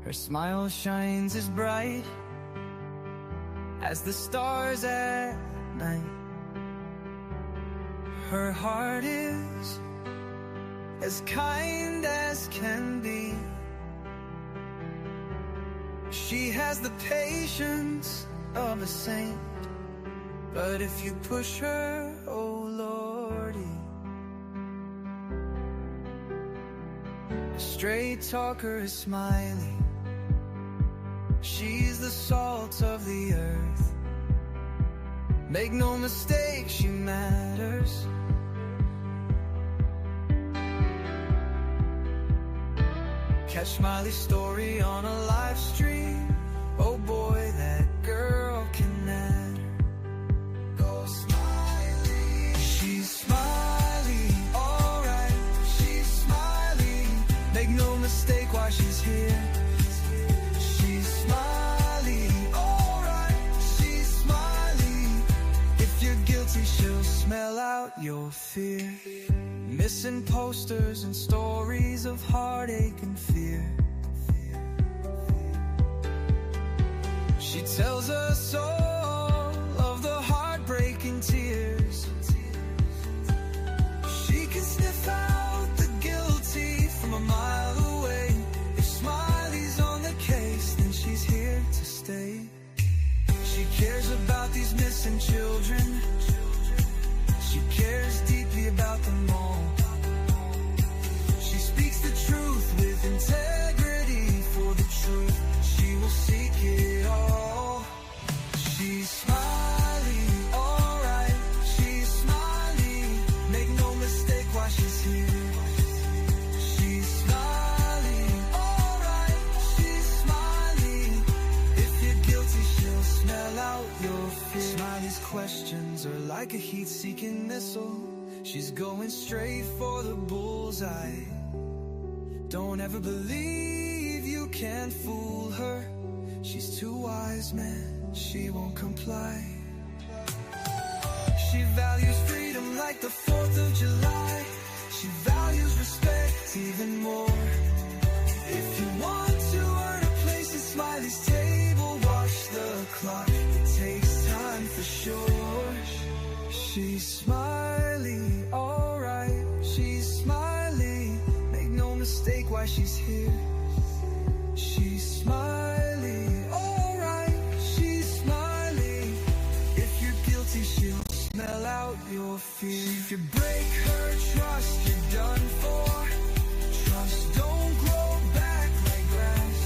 Her smile shines as bright as the stars at night. Her heart is as kind as can be. She has the patience of a saint, but if you push her, oh Lordy. A straight talker is smiling. She's the salt of the earth. Make no mistake, she matters. Catch Smiley's story on a live stream. Oh boy, that girl can matter. Go Smiley. She's Smiley, alright. She's Smiley. Make no mistake why she's here. She's Smiley, alright. She's Smiley. If you're guilty, she'll smell out your fear. Missing posters and stories of heartache and fear. She tells us all of the heartbreaking tears. She can sniff out the guilty from a mile away. If Smiley's on the case, then she's here to stay. She cares about these missing children. She cares deeply about them all. She speaks the truth with integrity. For the truth, she will seek it all. She's Smiley, alright. She's Smiley. Make no mistake why she's here. She's Smiley, alright. She's Smiley. If you're guilty, she'll smell out your fear. Smiley's questions are like a heat-seeking missile. She's going straight for the bullseye. Don't ever believe you can fool her. She's too wise, man, she won't comply. She values freedom like the 4th of July. She values respect even more. If you want to earn a place at Smiley's table, watch the clock, it takes time for sure. She's Smiley, alright. She's Smiley. Make no mistake why she's here. She's Smiley, alright. She's Smiley. If you're guilty, she'll smell out your fear. If you break her trust, you're done for. Trust don't grow back like grass.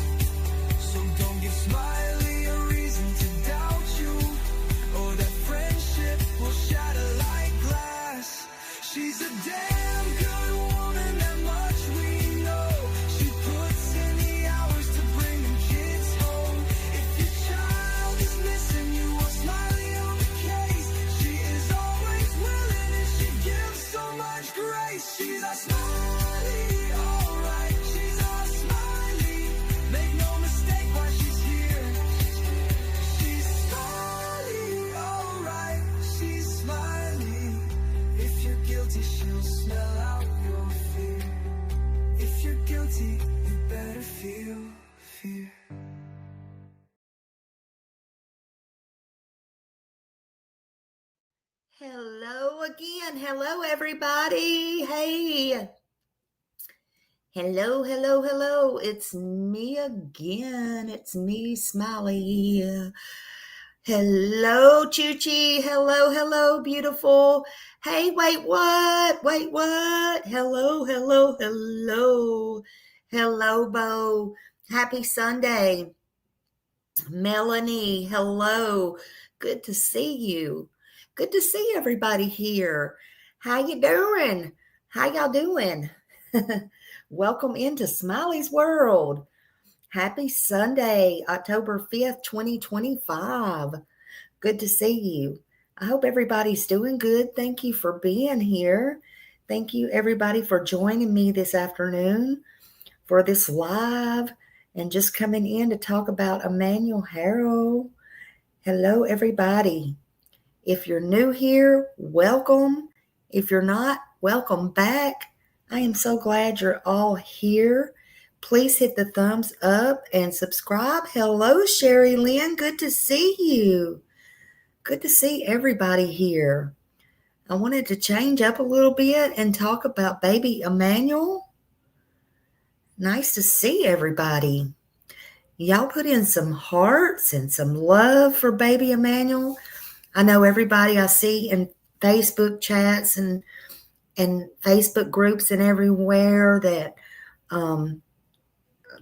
So don't give Smiley a reason to doubt you, or that friendship will shatter like glass. She's a damn good woman, that much we know. She puts in the hours to bring them kids home. If your child is missing, you want Smiley on the case. She is always willing and she gives so much grace. She's a Smiley, alright. She's a Smiley. Make no mistake why she's here. She's Smiley, alright. She's Smiley. If you're guilty, she'll smell out your fear. If you're guilty, you better feel fear. Hello again. Hello, everybody. Hey. Hello. It's me again. It's me, Smiley. Hello, Choochie. Hello, beautiful. Hey, wait, what? Hello. Hello, Bo. Happy Sunday. Melanie, hello. Good to see you. Good to see everybody here. How you doing? How y'all doing? Welcome into Smiley's World. Happy Sunday, October 5th, 2025. Good to see you. I hope everybody's doing good. Thank you for being here. Thank you, everybody, for joining me this afternoon for this live and just coming in to talk about EmmanuelHaro. Hello, everybody. If you're new here, welcome. If you're not, welcome back. I am so glad you're all here. please hit the thumbs up and subscribe. Hello, Sherry Lynn. Good to see you. Good to see everybody here. I wanted to change up a little bit and talk about baby Emmanuel. Nice to see everybody. Y'all put in some hearts and some love for baby Emmanuel. I know everybody I see in Facebook chats and Facebook groups and everywhere that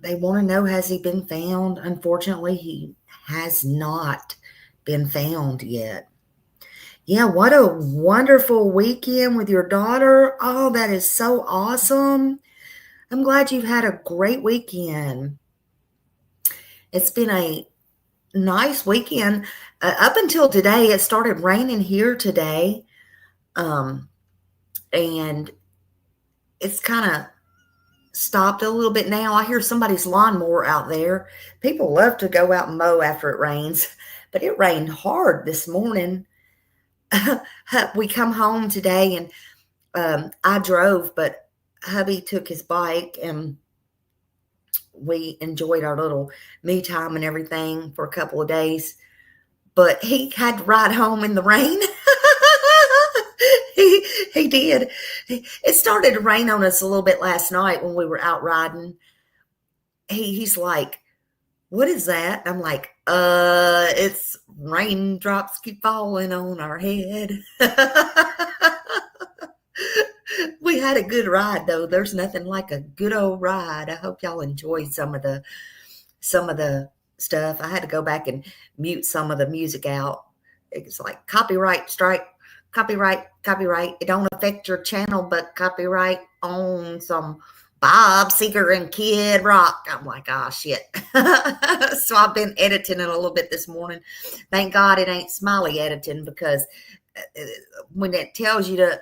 they want to know, has he been found? Unfortunately, he has not been found yet. Yeah, what a wonderful weekend with your daughter. Oh, that is so awesome. I'm glad you've had a great weekend. It's been a nice weekend. Up until today, it started raining here today. And it's kind of stopped a little bit now. I hear somebody's lawnmower out there. People love to go out and mow after it rains, but it rained hard this morning. We come home today and I drove, but hubby took his bike and we enjoyed our little me time and everything for a couple of days. But he had to ride home in the rain. He did. It started to rain on us a little bit last night when we were out riding. He's like, what is that? I'm like, it's raindrops keep falling on our head. We had a good ride though. There's nothing like a good old ride. I hope y'all enjoyed some of the stuff. I had to go back and mute some of the music out. It's like copyright strike, copyright. It don't affect your channel, but copyright on some Bob Seger and Kid Rock. I'm like, oh shit. So I've been editing it a little bit this morning. Thank God it ain't Smiley editing, because when it tells you to,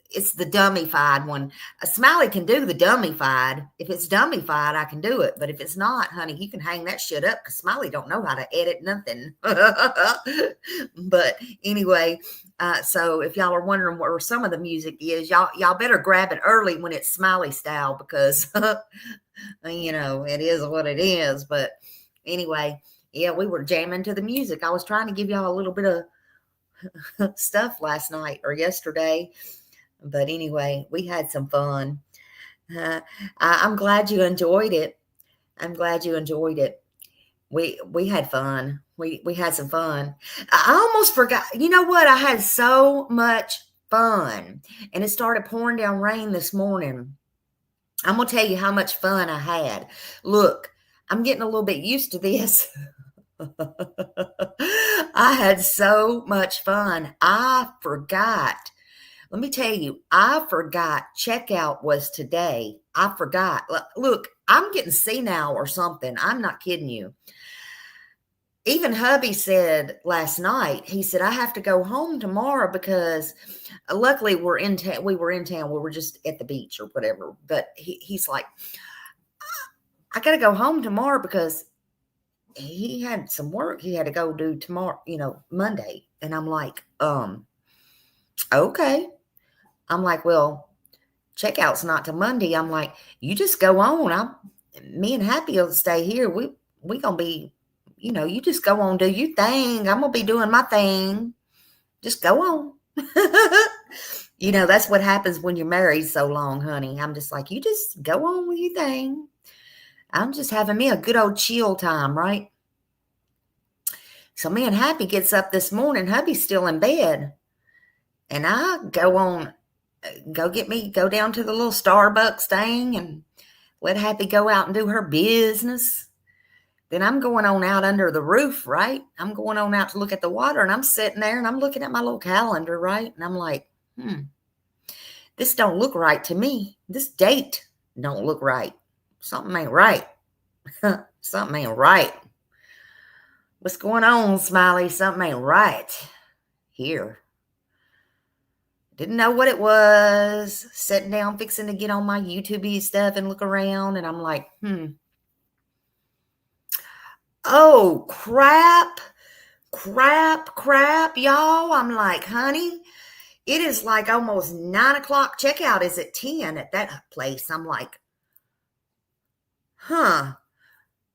it's the dummified one. A Smiley can do the dummified. If it's dummified, I can do it. But if it's not, honey, you can hang that shit up, because Smiley don't know how to edit nothing. But anyway, so if y'all are wondering where some of the music is, y'all better grab it early when it's Smiley style, because you know, it is what it is. But anyway, yeah, we were jamming to the music. I was trying to give y'all a little bit of stuff last night or yesterday. But anyway, we had some fun. I'm glad you enjoyed it. I'm glad you enjoyed it. We had fun. We had some fun. I almost forgot. You know what? I had so much fun. And it started pouring down rain this morning. I'm going to tell you how much fun I had. Look, I'm getting a little bit used to this. I had so much fun. I forgot. Let me tell you, I forgot checkout was today. I forgot. Look, I'm getting senile or something. I'm not kidding you. Even hubby said last night, he said, I have to go home tomorrow because luckily we were in town. We were just at the beach or whatever. But he's like, I got to go home tomorrow because he had some work he had to go do tomorrow, Monday. And I'm like, okay. I'm like, well, checkout's not till Monday. I'm like, you just go on. Me and Happy will stay here. We gonna be, you just go on, do your thing. I'm gonna be doing my thing. Just go on. That's what happens when you're married so long, honey. I'm just like, you just go on with your thing. I'm just having me a good old chill time, right? So me and Happy gets up this morning. Hubby's still in bed. And I go down to the little Starbucks thing and let Happy go out and do her business. Then I'm going on out under the roof, right? I'm going on out to look at the water, and I'm sitting there and I'm looking at my little calendar, right? And I'm like, this don't look right to me. This date don't look right. Something ain't right. Something ain't right. What's going on, Smiley? Something ain't right here. Didn't know what it was. Sitting down, fixing to get on my YouTube stuff and look around. And I'm like, Oh, crap, y'all. I'm like, honey, it is like almost 9 o'clock. Checkout is at 10 at that place. I'm like, huh,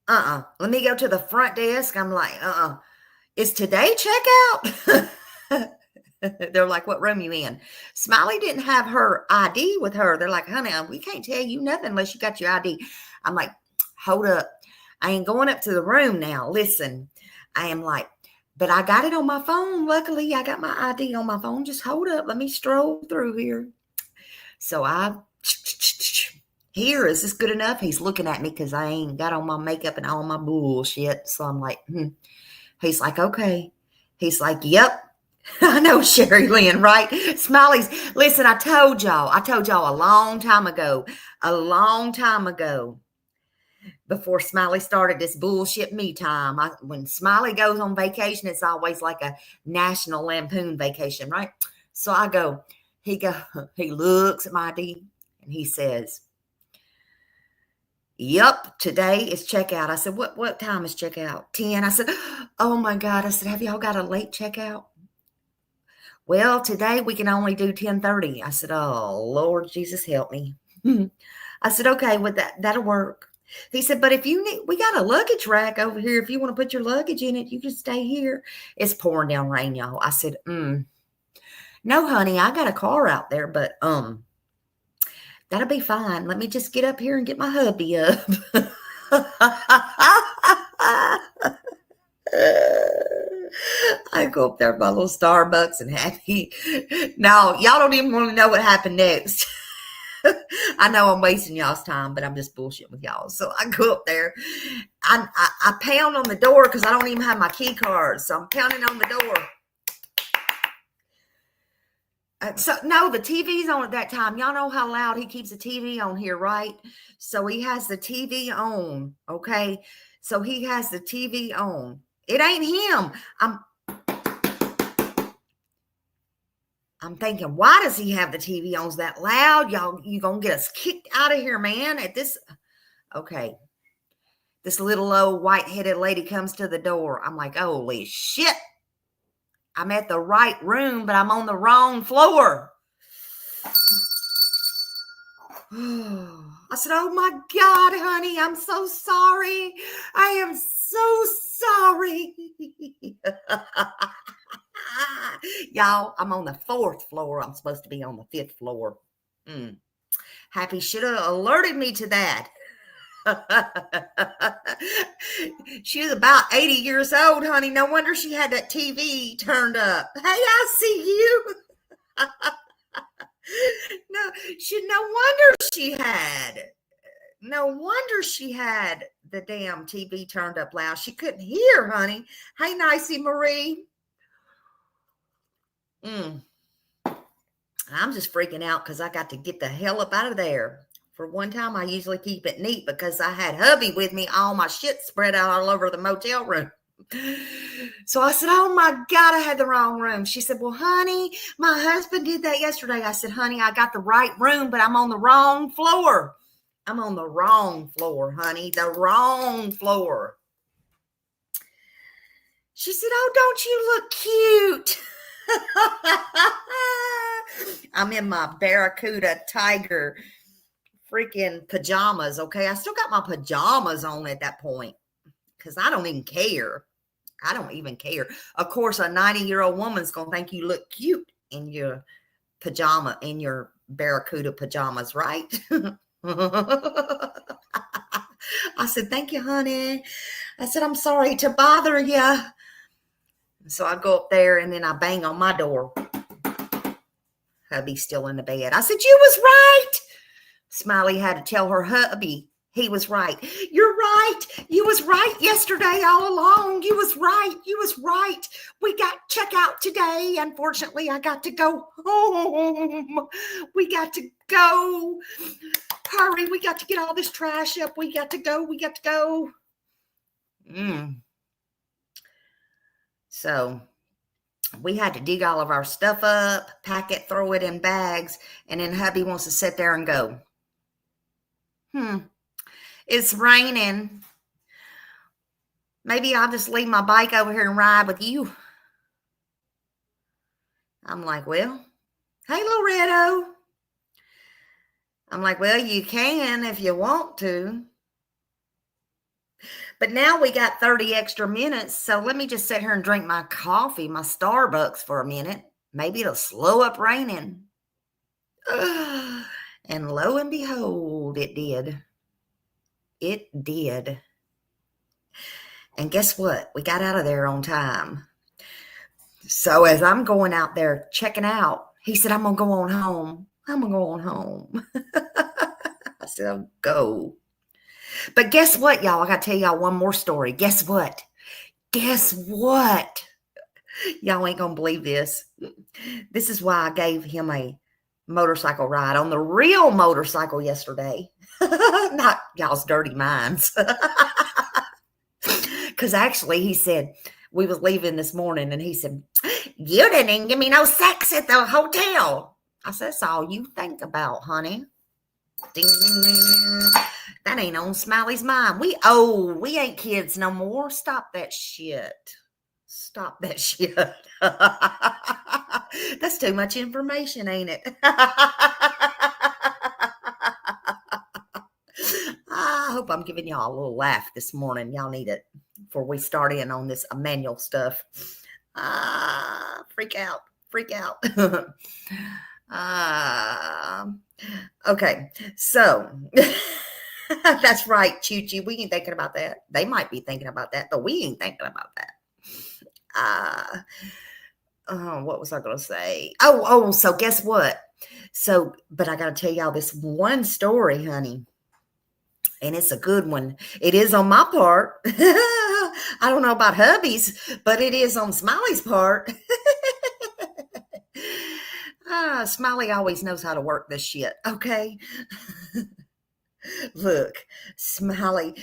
let me go to the front desk. I'm like, is today checkout? They're like, what room you in? Smiley didn't have her ID with her. They're like, honey, we can't tell you nothing unless you got your ID. I'm like, hold up. I ain't going up to the room now. Listen, I am like, but I got it on my phone. Luckily, I got my ID on my phone. Just hold up. Let me stroll through here. So here, is this good enough? He's looking at me because I ain't got on my makeup and all my bullshit. So I'm like, He's like, okay. He's like, yep. I know, Sherry Lynn, right? Smiley's, listen, I told y'all a long time ago, before Smiley started this bullshit me time. When Smiley goes on vacation, it's always like a National Lampoon vacation, right? So I go, he looks at my ID and he says, yep, today is checkout. I said, what time is checkout? 10. I said, oh my God. I said, have y'all got a late checkout? Well, today we can only do 10:30. I said, oh, Lord Jesus, help me. I said, okay, well, that'll work. He said, but if you need, we got a luggage rack over here. If you want to put your luggage in it, you can stay here. It's pouring down rain, y'all. I said, no, honey, I got a car out there, but that'll be fine. Let me just get up here and get my hubby up. I go up there by little Starbucks and happy. Now, y'all don't even want to know what happened next. I know I'm wasting y'all's time, but I'm just bullshitting with y'all. So I go up there. I pound on the door because I don't even have my key card. So I'm pounding on the door. So no, the TV's on at that time. Y'all know how loud he keeps the TV on here, right? So he has the TV on. Okay. So he has the TV on. It ain't him. I'm thinking, why does he have the TV on that loud? Y'all, you gonna get us kicked out of here, man. At this, okay. This little old white-headed lady comes to the door. I'm like, holy shit. I'm at the right room, but I'm on the wrong floor. I said, oh my God, honey, I'm so sorry. I am so sorry. Y'all, I'm on the 4th floor. I'm supposed to be on the 5th floor. Happy should have alerted me to that. She was about 80 years old, honey. No wonder she had that TV turned up. Hey, I see you. No wonder she had the damn TV turned up loud. She couldn't hear, honey. Hey, Nicey Marie. I'm just freaking out because I got to get the hell up out of there. For one time, I usually keep it neat because I had hubby with me, all my shit spread out all over the motel room. So I said, oh my God, I had the wrong room. She said, well, honey, my husband did that yesterday. I said, honey, I got the right room, but I'm on the wrong floor. I'm on the wrong floor, honey, the wrong floor. She said, oh, don't you look cute? I'm in my Barracuda Tiger freaking pajamas, okay? I still got my pajamas on at that point because I don't even care. I don't even care. Of course, a 90-year-old woman's going to think you look cute in your pajama, in your Barracuda pajamas, right? I said, thank you, honey. I said, I'm sorry to bother you. So I go up there and then I bang on my door. Hubby's still in the bed. I said, you was right. Smiley had to tell her hubby he was right. You're right. You was right yesterday all along. You was right. You was right. We got checkout today. Unfortunately, I got to go home. We got to go. Hurry. We got to get all this trash up. We got to go. We got to go. So we had to dig all of our stuff up, pack it, throw it in bags, and then hubby wants to sit there and go, it's raining. Maybe I'll just leave my bike over here and ride with you. I'm like, well, hey, Loretto. I'm like, well, you can if you want to. But now we got 30 extra minutes. So let me just sit here and drink my coffee, my Starbucks for a minute. Maybe it'll slow up raining. And lo and behold, it did. It did. And guess what? We got out of there on time. So as I'm going out there checking out, he said, I'm going to go on home. I'm going to go on home. I said, oh, go. But guess what, y'all? I got to tell y'all one more story. Guess what? Guess what? Y'all ain't going to believe this. This is why I gave him a motorcycle ride on the real motorcycle yesterday. Not y'all's dirty minds. Because actually he said, we was leaving this morning and he said, you didn't even give me no sex at the hotel. I said, that's all you think about, honey. Ding, ding, ding. That ain't on Smiley's mind. We ain't kids no more. Stop that shit. Stop that shit. That's too much information, ain't it? I hope I'm giving y'all a little laugh this morning. Y'all need it before we start in on this Emmanuel stuff. Freak out. Okay, so that's right, Choo-Choo. We ain't thinking about that. They might be thinking about that, but we ain't thinking about that. What was I going to say? So guess what? But I got to tell y'all this one story, honey. And it's a good one. It is on my part. I don't know about hubby's, but it is on Smiley's part. Smiley always knows how to work this shit, okay? Look, Smiley,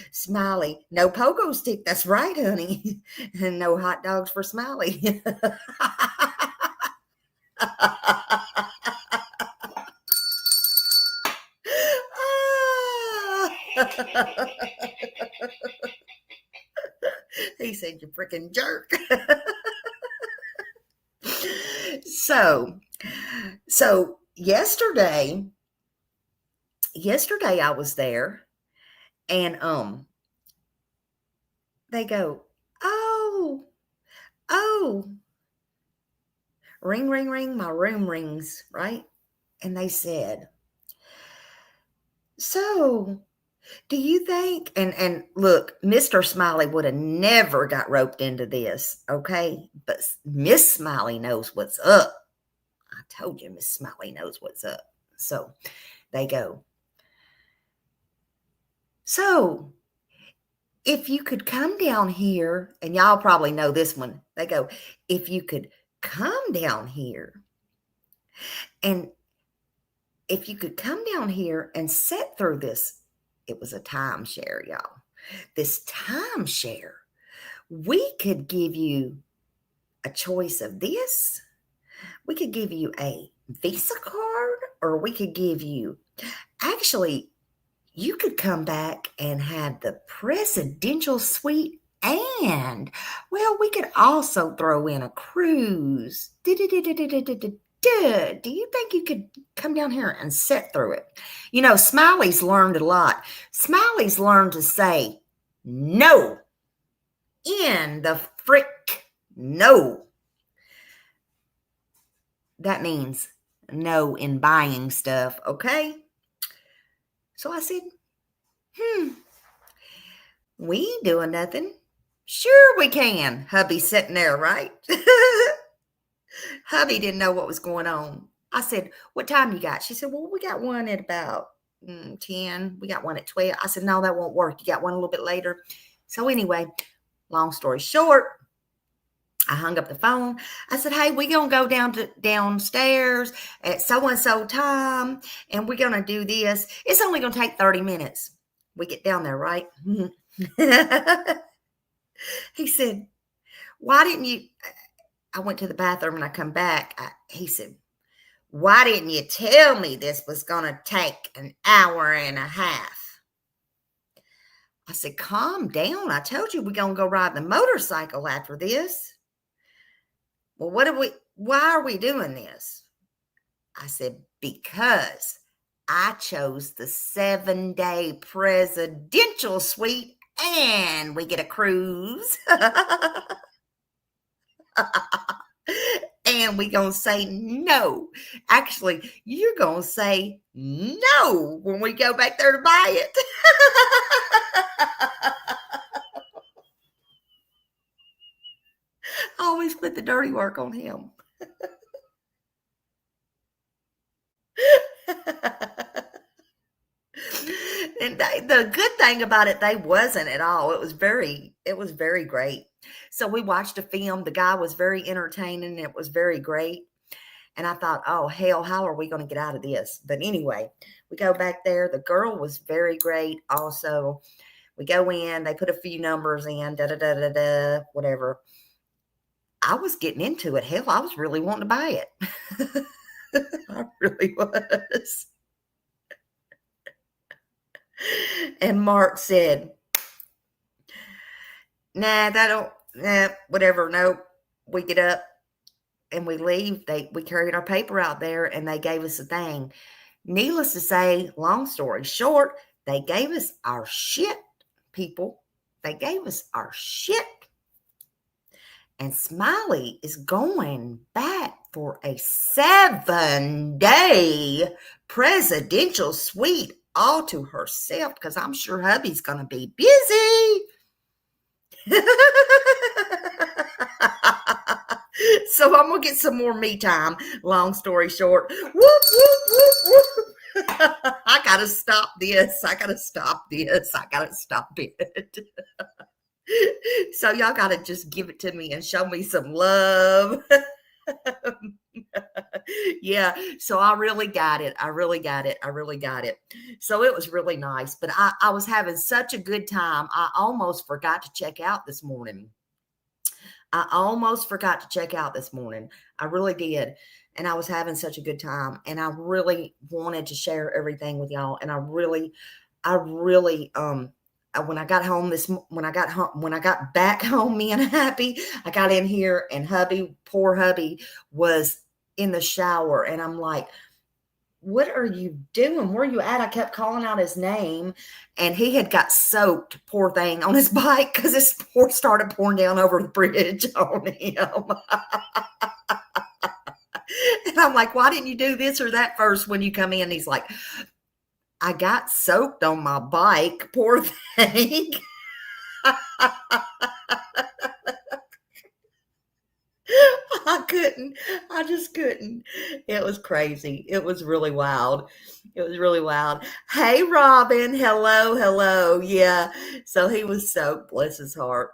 no pogo stick. That's right, honey. And no hot dogs for Smiley. He said, you freaking jerk. So yesterday I was there and they go, oh, ring, ring, ring, my room rings, right? And they said, so do you think, and look, Mr. Smiley would have never got roped into this, okay? But Miss Smiley knows what's up. I told you Miss Smiley knows what's up. So they go, so if you could come down here, and y'all probably know this one. They go, if you could come down here and if you could come down here and sit through this, it was a timeshare, y'all. This timeshare, we could give you a choice of this. We could give you a Visa card, or we could give you, actually, you could come back and have the presidential suite, and, well, we could also throw in a cruise. Do you think you could come down here and sit through it? You know, Smiley's learned a lot. Smiley's learned to say no. In the frick no. That means no in buying stuff, okay? So I said, we ain't doing nothing. Sure we can. Hubby's sitting there, right? Hubby didn't know what was going on. I said, what time you got? She said, well, we got one at about 10. We got one at 12. I said, no, that won't work. You got one a little bit later. So anyway, long story short, I hung up the phone. I said, hey, we're going to go downstairs at so-and-so time, and we're going to do this. It's only going to take 30 minutes. We get down there, right? He said, why didn't you? I went to the bathroom and I come back. He said, why didn't you tell me this was going to take an hour and a half? I said, calm down. I told you we're going to go ride the motorcycle after this. Well, why are we doing this? I said, because I chose the 7-day presidential suite and we get a cruise. And we gonna say no. Actually, you're gonna say no when we go back there to buy it. I always put the dirty work on him. And the good thing about it, they wasn't at all. It was very great. So we watched a film. The guy was very entertaining. It was very great. And I thought, oh, hell, how are we going to get out of this? But anyway, we go back there. The girl was very great also. We go in, they put a few numbers in, whatever. I was getting into it. Hell, I was really wanting to buy it. I really was. And Mark said, whatever. Nope. We get up and we leave. We carried our paper out there and they gave us a thing. Needless to say, long story short, they gave us our shit, people. They gave us our shit. And Smiley is going back for a 7-day presidential suite all to herself because I'm sure hubby's going to be busy. So I'm going to get some more me time. Long story short. Whoop, whoop, whoop, whoop. I got to stop this. I got to stop it. So y'all got to just give it to me and show me some love. Yeah, so I really got it. So it was really nice, but I was having such a good time. I almost forgot to check out this morning. I really did. And I was having such a good time, and I really wanted to share everything with y'all. And I really, when I got back home, me and Happy, I got in here and poor hubby was in the shower. And I'm like, what are you doing? Where are you at? I kept calling out his name and he had got soaked, poor thing, on his bike because his pour started pouring down over the bridge on him. And I'm like, why didn't you do this or that first when you come in? He's like, I got soaked on my bike, poor thing. I just couldn't. It was crazy. It was really wild. Hey, Robin. Hello. Yeah. So he was soaked, bless his heart.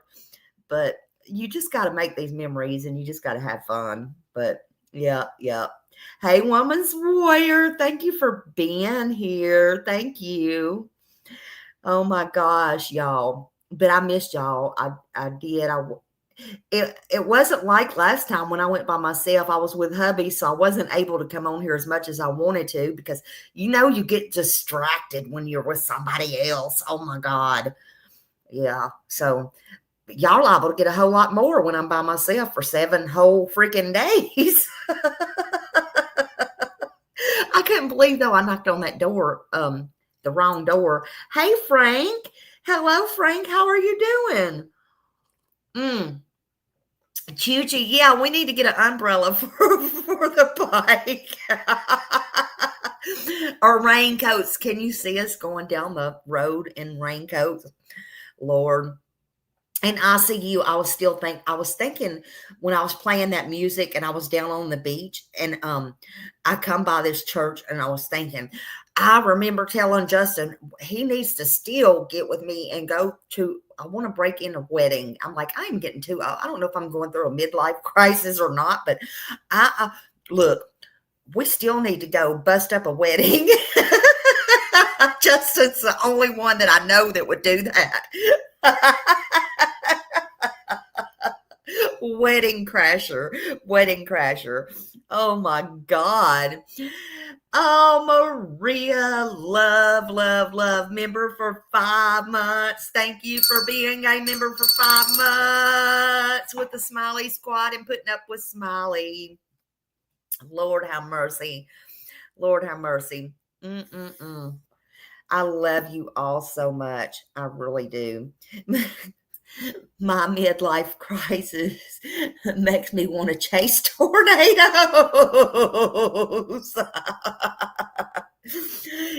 But you just got to make these memories and you just got to have fun. But yeah. Hey, Woman's Warrior. Thank you for being here. Thank you. Oh my gosh, y'all. But I missed y'all. I did. It wasn't like last time when I went by myself. I was with hubby, so I wasn't able to come on here as much as I wanted to because you get distracted when you're with somebody else. Oh my God. Yeah. So y'all liable to get a whole lot more when I'm by myself for 7 whole freaking days. I couldn't believe though I knocked on that door, the wrong door. Hey Frank. Hello, Frank. How are you doing? Chuchi, yeah, we need to get an umbrella for the bike. Or raincoats. Can you see us going down the road in raincoats? Lord. And I see you. I was thinking when I was playing that music and I was down on the beach and I come by this church and I was thinking, I remember telling Justin he needs to still get with me and go to, I want to break in a wedding. I'm like, I'm getting too, I don't know if I'm going through a midlife crisis or not, but look, we still need to go bust up a wedding. Justin's the only one that I know that would do that. Wedding crasher. Oh my God. Oh, Maria, love member for 5 months. Thank you for being a member for 5 months with the Smiley Squad and putting up with Smiley. Lord have mercy. I love you all so much. I really do. My midlife crisis makes me want to chase tornadoes.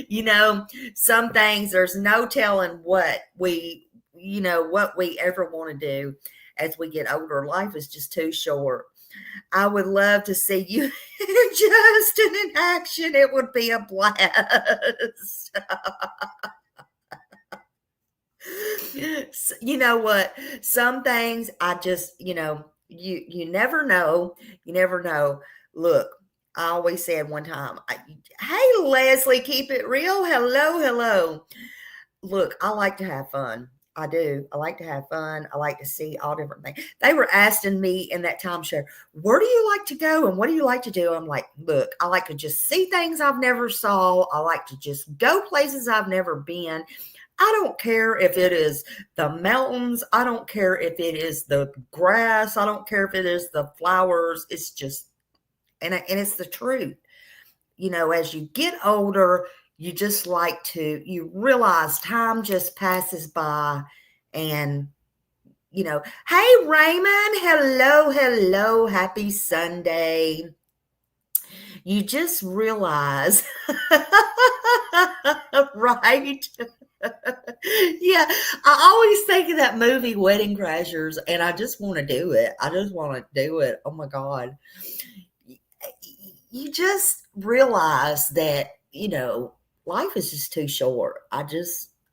You know, some things there's no telling what we ever want to do as we get older. Life is just too short. I would love to see you just in action. It would be a blast. You know what? Some things I just, you never know. You never know. Look, I always said one time, hey Leslie, keep it real. Hello, hello. Look, I like to have fun. I do. I like to have fun. I like to see all different things. They were asking me in that timeshare, where do you like to go and what do you like to do? I'm like, look, I like to just see things I've never saw. I like to just go places I've never been. I don't care if it is the mountains. I don't care if it is the grass. I don't care if it is the flowers. It's just, and it's the truth. As you get older, you just like to, you realize time just passes by and, hey, Raymond, hello, hello, happy Sunday. You just realize, right? Yeah, I always think of that movie Wedding Crashers, and I just want to do it. I just want to do it. Oh my God. You just realize that, life is just too short. I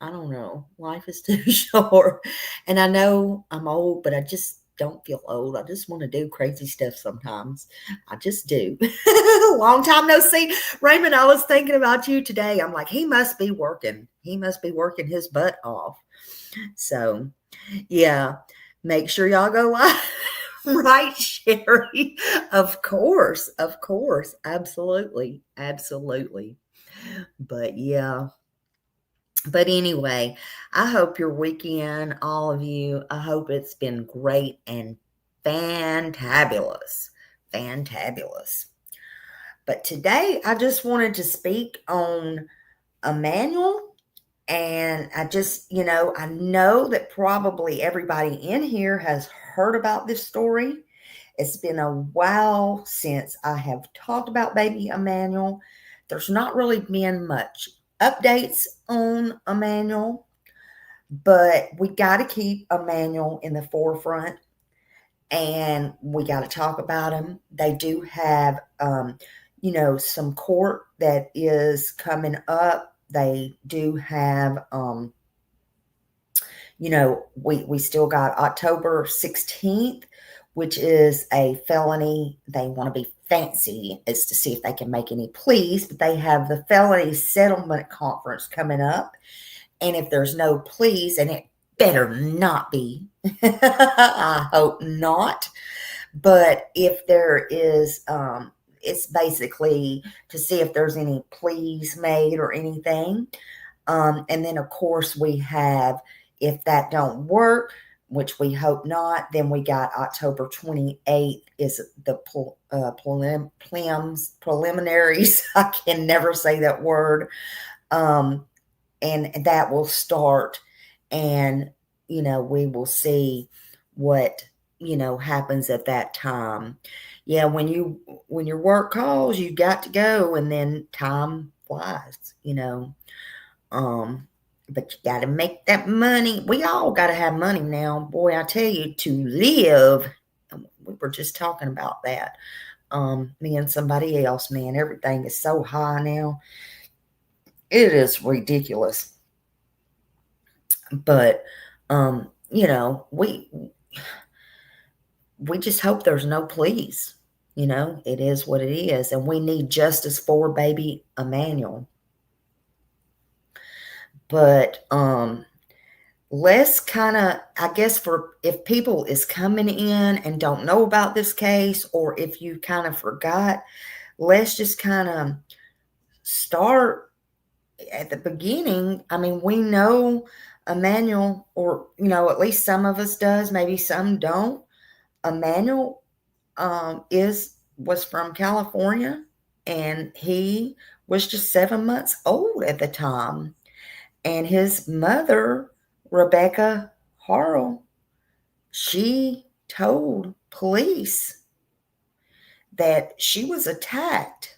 don't know. Life is too short. And I know I'm old, but I just don't feel old. I just want to do crazy stuff sometimes. I just do. Long time no see. Raymond, I was thinking about you today. I'm like, he must be working. He must be working his butt off. So, yeah, make sure y'all go live. Right, Sherry? Of course. Absolutely. Absolutely. But yeah. But anyway, I hope your weekend, all of you, I hope it's been great and fantabulous. Fantabulous. But today I just wanted to speak on Emmanuel. And I just, I know that probably everybody in here has heard about this story. It's been a while since I have talked about baby Emmanuel. There's not really been much updates on Emmanuel, but we got to keep Emmanuel in the forefront and we got to talk about him. They do have, some court that is coming up. They do have, we still got October 16th, which is a felony. They want to be fancy as to see if they can make any pleas, but they have the felony settlement conference coming up. And if there's no pleas, and it better not be, I hope not. But if there is, it's basically to see if there's any pleas made or anything. And then, of course, we have, if that don't work, which we hope not, then we got October 28th is the preliminaries. I can never say that word. And that will start, and, we will see what, happens at that time. Yeah, when your work calls, you got to go, and then time flies, but you got to make that money. We all got to have money now. Boy, I tell you, to live, we were just talking about that. Me and somebody else, man, everything is so high now. It is ridiculous. But, we just hope there's no pleas. It is what it is. And we need justice for baby Emmanuel. But let's kind of, I guess, for if people is coming in and don't know about this case, or if you kind of forgot, let's just kind of start at the beginning. I mean, we know Emmanuel, or, at least some of us does, maybe some don't. Emmanuel was from California, and he was just 7 months old at the time. And his mother, Rebecca Harrell, she told police that she was attacked.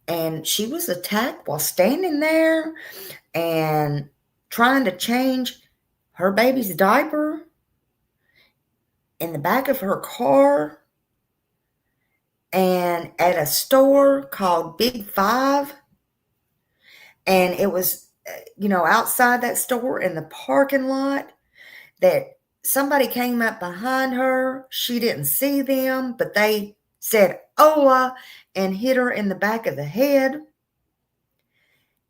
And she was attacked while standing there and trying to change her baby's diaper in the back of her car and at a store called Big Five. And it was, outside that store in the parking lot, that somebody came up behind her. She didn't see them, but they said "Hola" and hit her in the back of the head.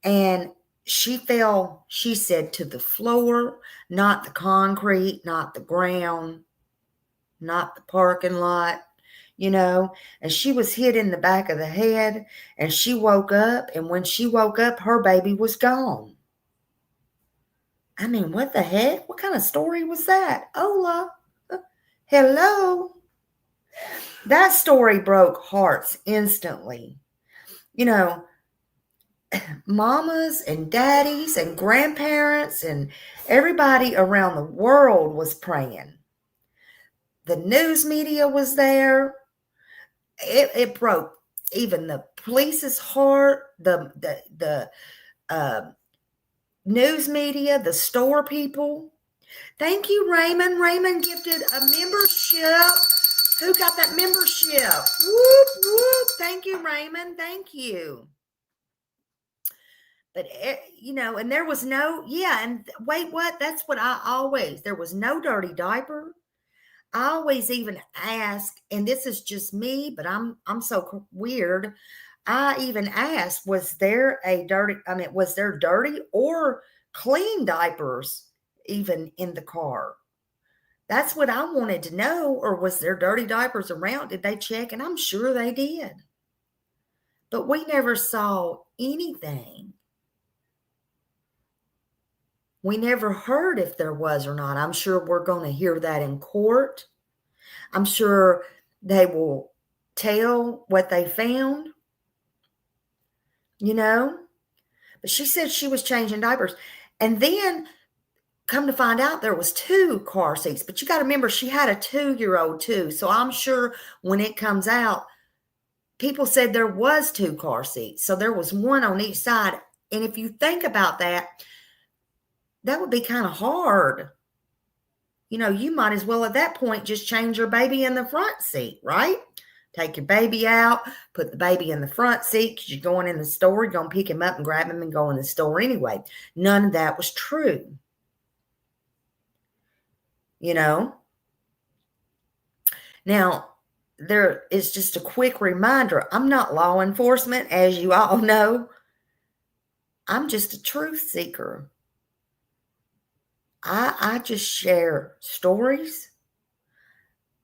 And she fell, she said, to the floor, not the concrete, not the ground, not the parking lot, and she was hit in the back of the head, and she woke up, and when she woke up, her baby was gone. I mean, what the heck? What kind of story was that? Hola. Hello. That story broke hearts instantly. Mamas and daddies and grandparents and everybody around the world was praying. The news media was there. It broke even the police's heart, the news media, the store people. Thank you, Raymond. Raymond gifted a membership. Who got that membership? Whoop, whoop. Thank you, Raymond. Thank you. But, and there was and wait, what? That's what there was no dirty diaper. I always even ask, and this is just me, but I'm so weird. I even asked, was there dirty or clean diapers even in the car? That's what I wanted to know. Or was there dirty diapers around? Did they check? And I'm sure they did. But we never saw anything. We never heard if there was or not. I'm sure we're going to hear that in court. I'm sure they will tell what they found, But she said she was changing diapers. And then come to find out there was 2 car seats. But you got to remember, she had a 2-year-old too. So I'm sure when it comes out, people said there was 2 car seats. So there was one on each side. And if you think about that, that would be kind of hard. You might as well at that point just change your baby in the front seat, right? Take your baby out, put the baby in the front seat because you're going in the store. You're going to pick him up and grab him and go in the store anyway. None of that was true. Now, there is just a quick reminder. I'm not law enforcement, as you all know. I'm just a truth seeker. I just share stories.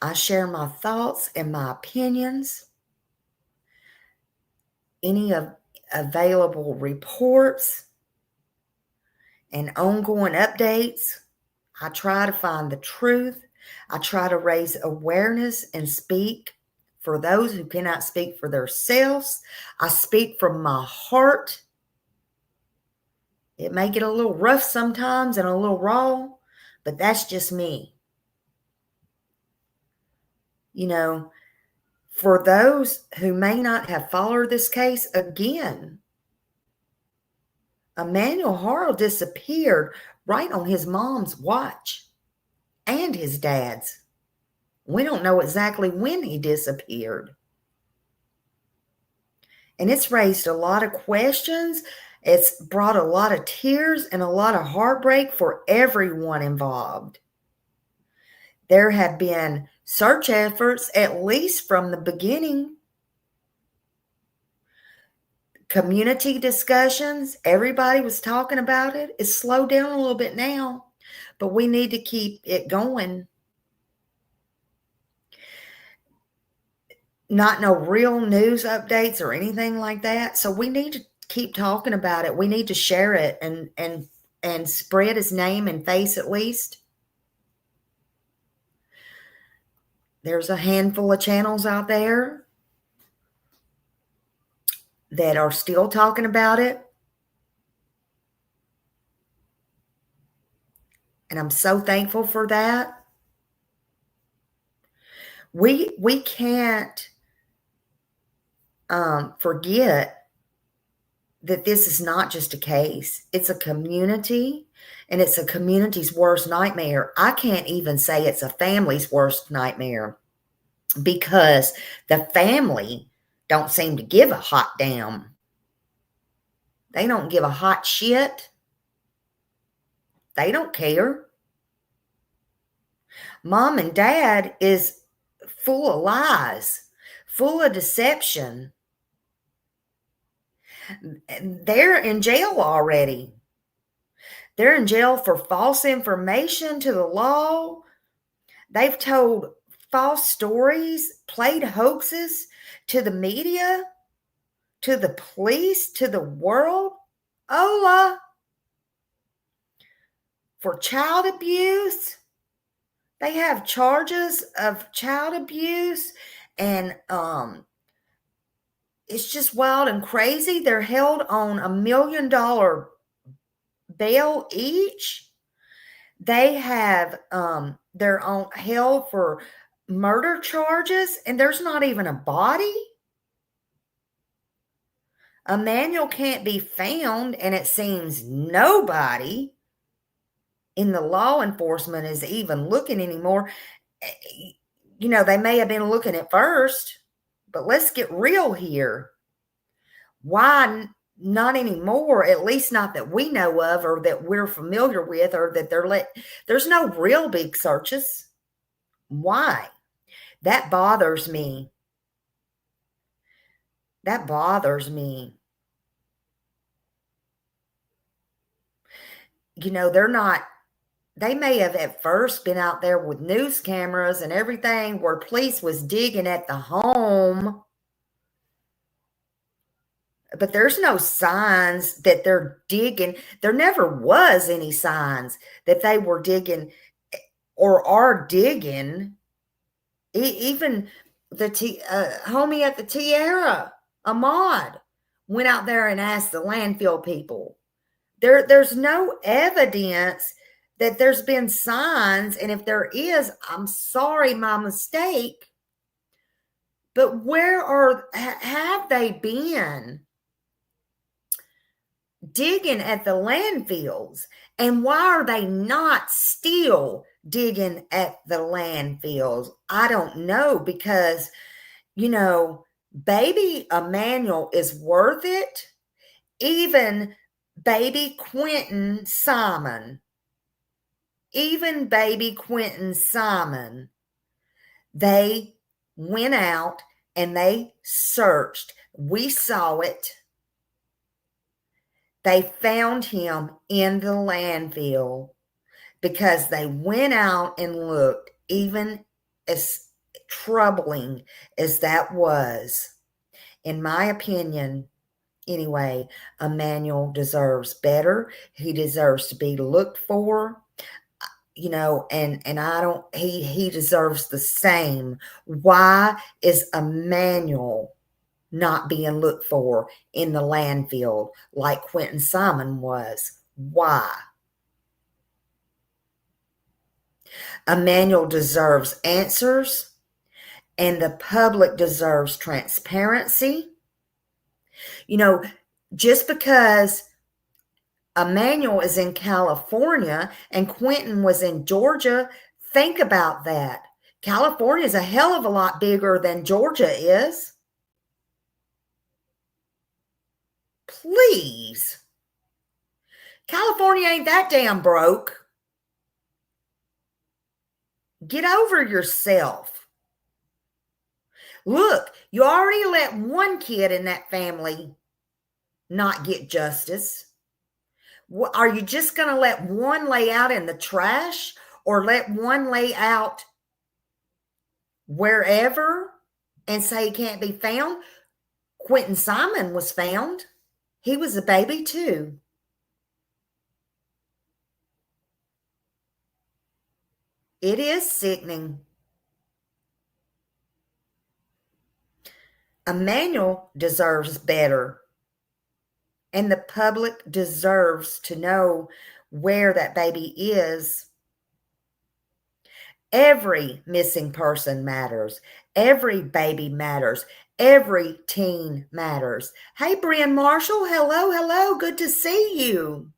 I share my thoughts and my opinions. Any of available reports and ongoing updates. I try to find the truth. I try to raise awareness and speak for those who cannot speak for themselves. I speak from my heart. It may get a little rough sometimes and a little raw, but that's just me. For those who may not have followed this case, again, EmmanuelHaro disappeared right on his mom's watch and his dad's. We don't know exactly when he disappeared. And it's raised a lot of questions. It's brought a lot of tears and a lot of heartbreak for everyone involved. There have been search efforts, at least from the beginning. Community discussions, everybody was talking about it. It's slowed down a little bit now, but we need to keep it going. Not no real news updates or anything like that. So we need to keep talking about it. We need to share it and spread his name and face at least. There's a handful of channels out there that are still talking about it. And I'm so thankful for that. We can't forget that this is not just a case. It's a community, and it's a community's worst nightmare. I can't even say it's a family's worst nightmare because the family don't seem to give a hot damn. They don't give a hot shit. They don't care. Mom and dad is full of lies, full of deception. They're in jail already. They're in jail for false information to the law. They've told false stories, played hoaxes to the media, to the police, to the world. Hola. For child abuse. They have charges of child abuse, and it's just wild and crazy. They're held on $1 million bail each. They have they're on held for murder charges, and there's not even a body. Emmanuel can't be found, and it seems nobody in the law enforcement is even looking anymore. You know, they may have been looking at first, but let's get real here. Why not anymore? At least not that we know of, or that we're familiar with, or that there's no real big searches. Why? That bothers me. That bothers me. You know, they may have at first been out there with news cameras and everything where police was digging at the home, but there's no signs that they're digging. There never was any signs that they were digging or are digging. Even the homie at the Tierra, Ahmad, went out there and asked the landfill people. There's no evidence that there's been signs, and if there is, I'm sorry, my mistake. But where have they been digging at the landfills? And why are they not still digging at the landfills? I don't know, because, you know, baby Emmanuel is worth it. Even baby Quentin Simon, they went out and they searched. We saw it. They found him in the landfill because they went out and looked. Even as troubling as that was, in my opinion, anyway, Emmanuel deserves better. He deserves to be looked for, you know, and he deserves the same. Why is Emmanuel not being looked for in the landfill like Quentin Simon was? Why? Emmanuel deserves answers, and the public deserves transparency. You know, just because Emmanuel is in California and Quentin was in Georgia, think about that. California is a hell of a lot bigger than Georgia is. Please. California ain't that damn broke. Get over yourself. Look, you already let one kid in that family not get justice. Are you just going to let one lay out in the trash, or let one lay out wherever and say he can't be found? Quentin Simon was found. He was a baby too. It is sickening. Emmanuel deserves better, and the public deserves to know where that baby is. Every missing person matters. Every baby matters. Every teen matters. Hey, Brian Marshall. Hello, hello. Good to see you.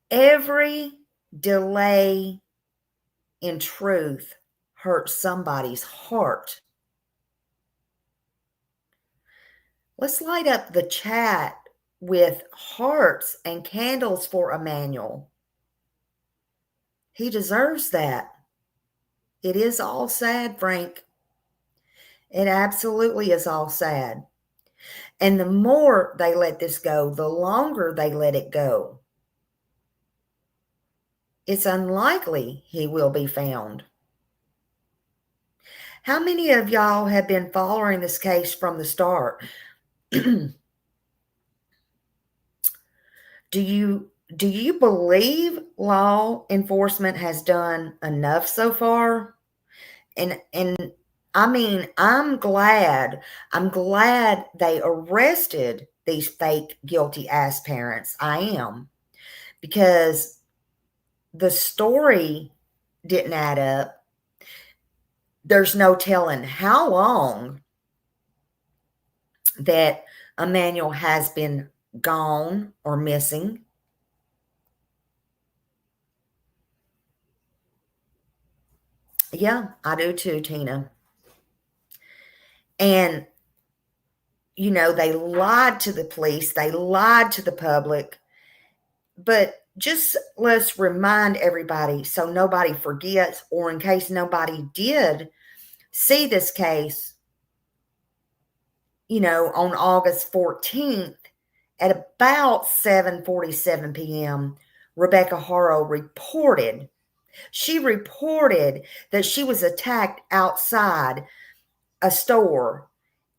Every delay in truth hurts somebody's heart. Let's light up the chat with hearts and candles for Emmanuel. He deserves that. It is all sad, Frank. It absolutely is all sad. And the more they let this go, the longer they let it go, it's unlikely he will be found. How many of y'all have been following this case from the start? Do you believe law enforcement has done enough so far? And I mean, I'm glad they arrested these fake guilty ass parents. I am. Because the story didn't add up. There's no telling how long that Emmanuel has been gone or missing. Yeah, I do too, Tina. And, you know, they lied to the police. They lied to the public. But just let's remind everybody so nobody forgets, or in case nobody did see this case, you know, on August 14th at about 7:47 p.m., Rebecca Haro reported that she was attacked outside a store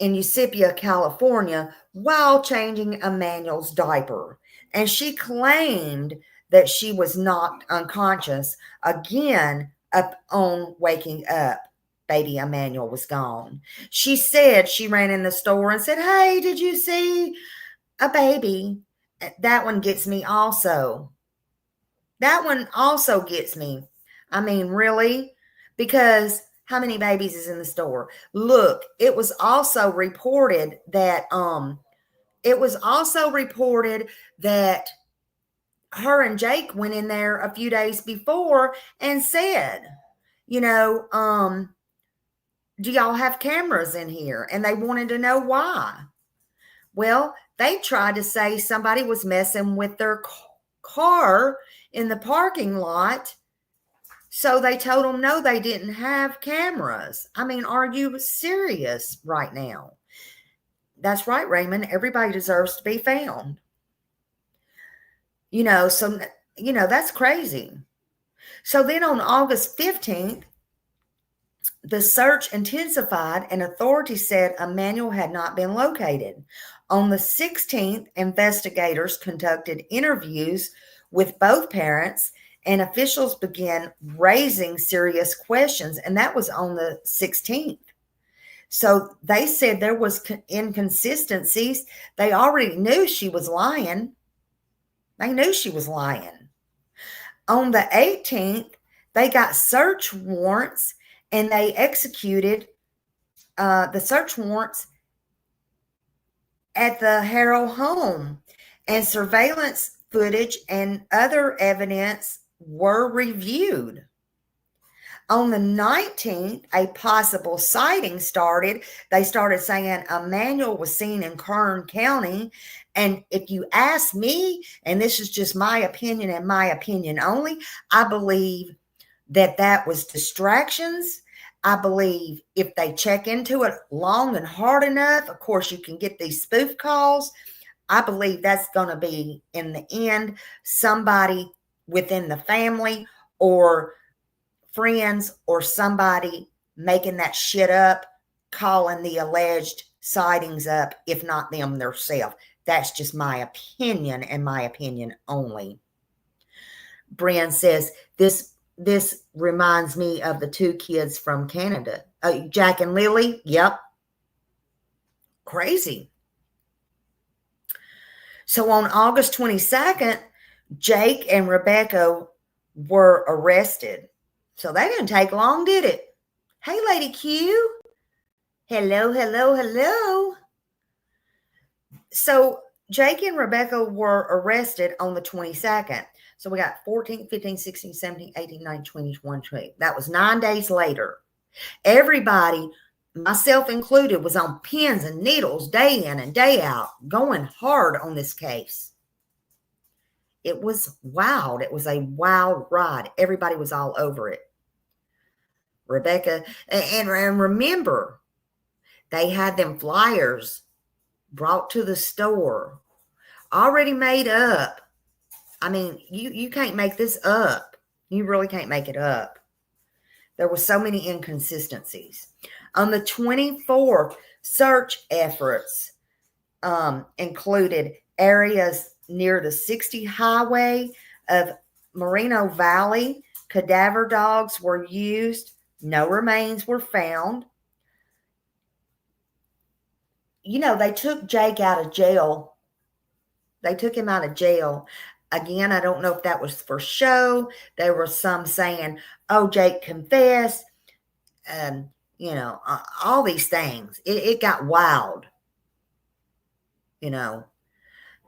in Eusebia, California, while changing Emmanuel's diaper. And she claimed that she was knocked unconscious. Again, upon waking up, baby Emmanuel was gone. She said she ran in the store and said, "Hey, did you see a baby?" That one gets me also. That one also gets me. I mean, really? Because how many babies is in the store? Look, it was also reported that her and Jake went in there a few days before and said, you know, do y'all have cameras in here? And they wanted to know why. Well, they tried to say somebody was messing with their car in the parking lot. So they told them no, they didn't have cameras. I mean, are you serious right now? That's right, Raymond. Everybody deserves to be found. You know, so, you know, that's crazy. So then on August 15th, the search intensified and authorities said Emmanuel had not been located. On the 16th, investigators conducted interviews with both parents and officials began raising serious questions. And that was on the 16th. So they said there was inconsistencies. They already knew she was lying. They knew she was lying. On the 18th, they got search warrants and they executed the search warrants at the Haro home, and surveillance footage and other evidence were reviewed. On the 19th, a possible sighting started. They started saying Emmanuel was seen in Kern County. And if you ask me, and this is just my opinion and my opinion only, I believe that that was distractions. I believe if they check into it long and hard enough, of course, you can get these spoof calls. I believe that's going to be, in the end, somebody within the family or friends or somebody making that shit up, calling the alleged sightings up, if not them themselves. That's just my opinion and my opinion only. Brian says, this reminds me of the two kids from Canada. Jack and Lily. Yep. Crazy. So on August 22nd, Jake and Rebecca were arrested. So that didn't take long, did it? Hey, Lady Q. Hello, hello, hello. So Jake and Rebecca were arrested on the 22nd. So we got 14, 15, 16, 17, 18, 19, 20, 22. That was 9 days later. Everybody, myself included, was on pins and needles day in and day out, going hard on this case. It was wild. It was a wild ride. Everybody was all over it. Rebecca, and remember, they had them flyers brought to the store, already made up. I mean, you can't make this up. You really can't make it up. There were so many inconsistencies. On the 24th, search efforts included areas near the 60 highway of Moreno Valley. Cadaver dogs were used. No remains were found. You know, they took Jake out of jail. They took him out of jail. Again, I don't know if that was for show. There were some saying, oh, Jake confessed. You know, all these things. It got wild. You know,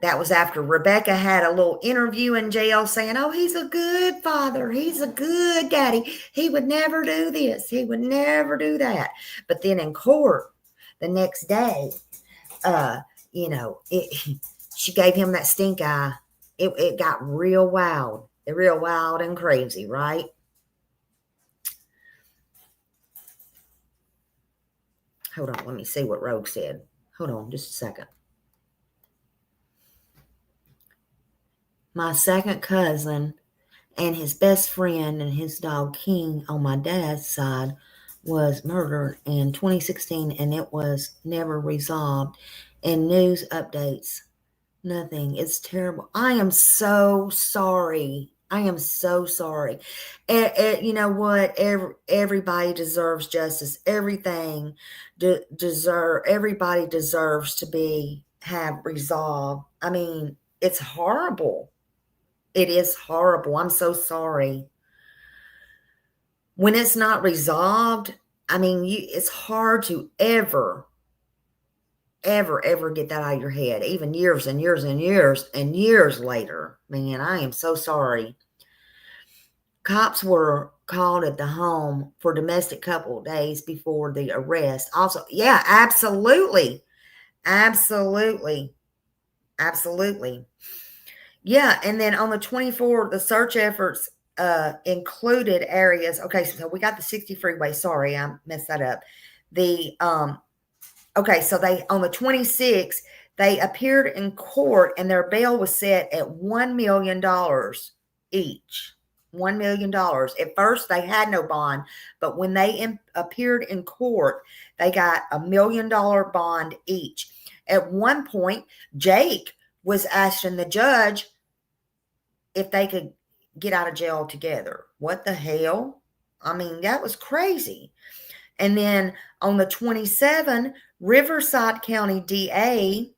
that was after Rebecca had a little interview in jail saying, oh, he's a good father. He's a good daddy. He would never do this. He would never do that. But then in court the next day, you know, she gave him that stink eye. It got real wild. Real wild and crazy, right? Hold on. Let me see what Rogue said. Hold on just a second. My second cousin and his best friend and his dog King on my dad's side was murdered in 2016, and it was never resolved. And news updates, nothing. It's terrible. I am so sorry. I am so sorry. You know what? Everybody deserves justice. Everybody deserves to have resolved. I mean, it's horrible. It is horrible. I'm so sorry. When it's not resolved, I mean, it's hard to ever get that out of your head, even years and years and years and years later. Man, I am so sorry. Cops were called at the home for domestic couple days before the arrest. Also, yeah, absolutely. Absolutely. Absolutely. Yeah, and then on the 24th, the search efforts included areas. Okay, so we got the 60 freeway. Sorry, I messed that up. Okay, so they on the 26th, they appeared in court and their bail was set at $1 million each. $1 million. At first, they had no bond, but when they appeared in court, they got $1 million bond each. At one point, Jake was asking the judge if they could get out of jail together. What the hell? I mean, that was crazy. And then on the 27th, Riverside County DA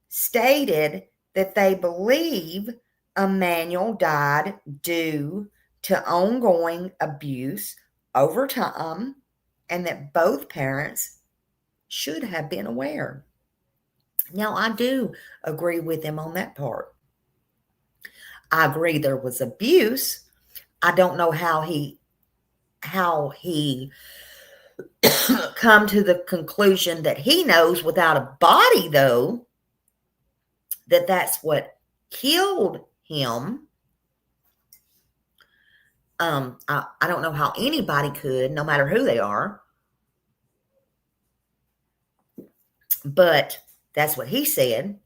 stated that they believe Emmanuel died due to ongoing abuse over time and that both parents should have been aware. Now, I do agree with him on that part. I agree there was abuse. I don't know how he come to the conclusion that he knows without a body, though, that that's what killed him. I don't know how anybody could, no matter who they are. But that's what he said.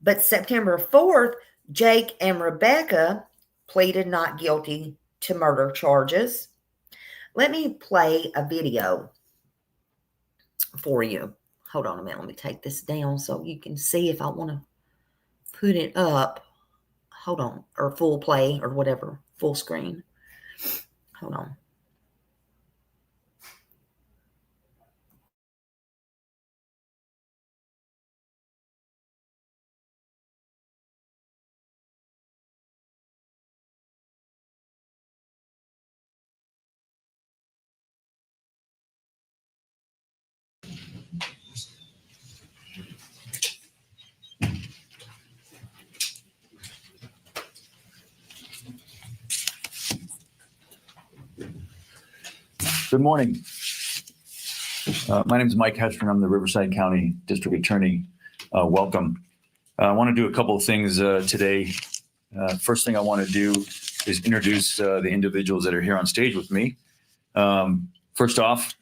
But September 4th, Jake and Rebecca pleaded not guilty to murder charges. Let me play a video for you. Hold on a minute. Let me take this down so you can see if I want to put it up. Hold on. Or full play or whatever. Full screen. Hold on. Good morning. My name is Mike Heshman. I'm the Riverside County District Attorney. Welcome. I want to do a couple of things today. First thing I want to do is introduce the individuals that are here on stage with me. First off,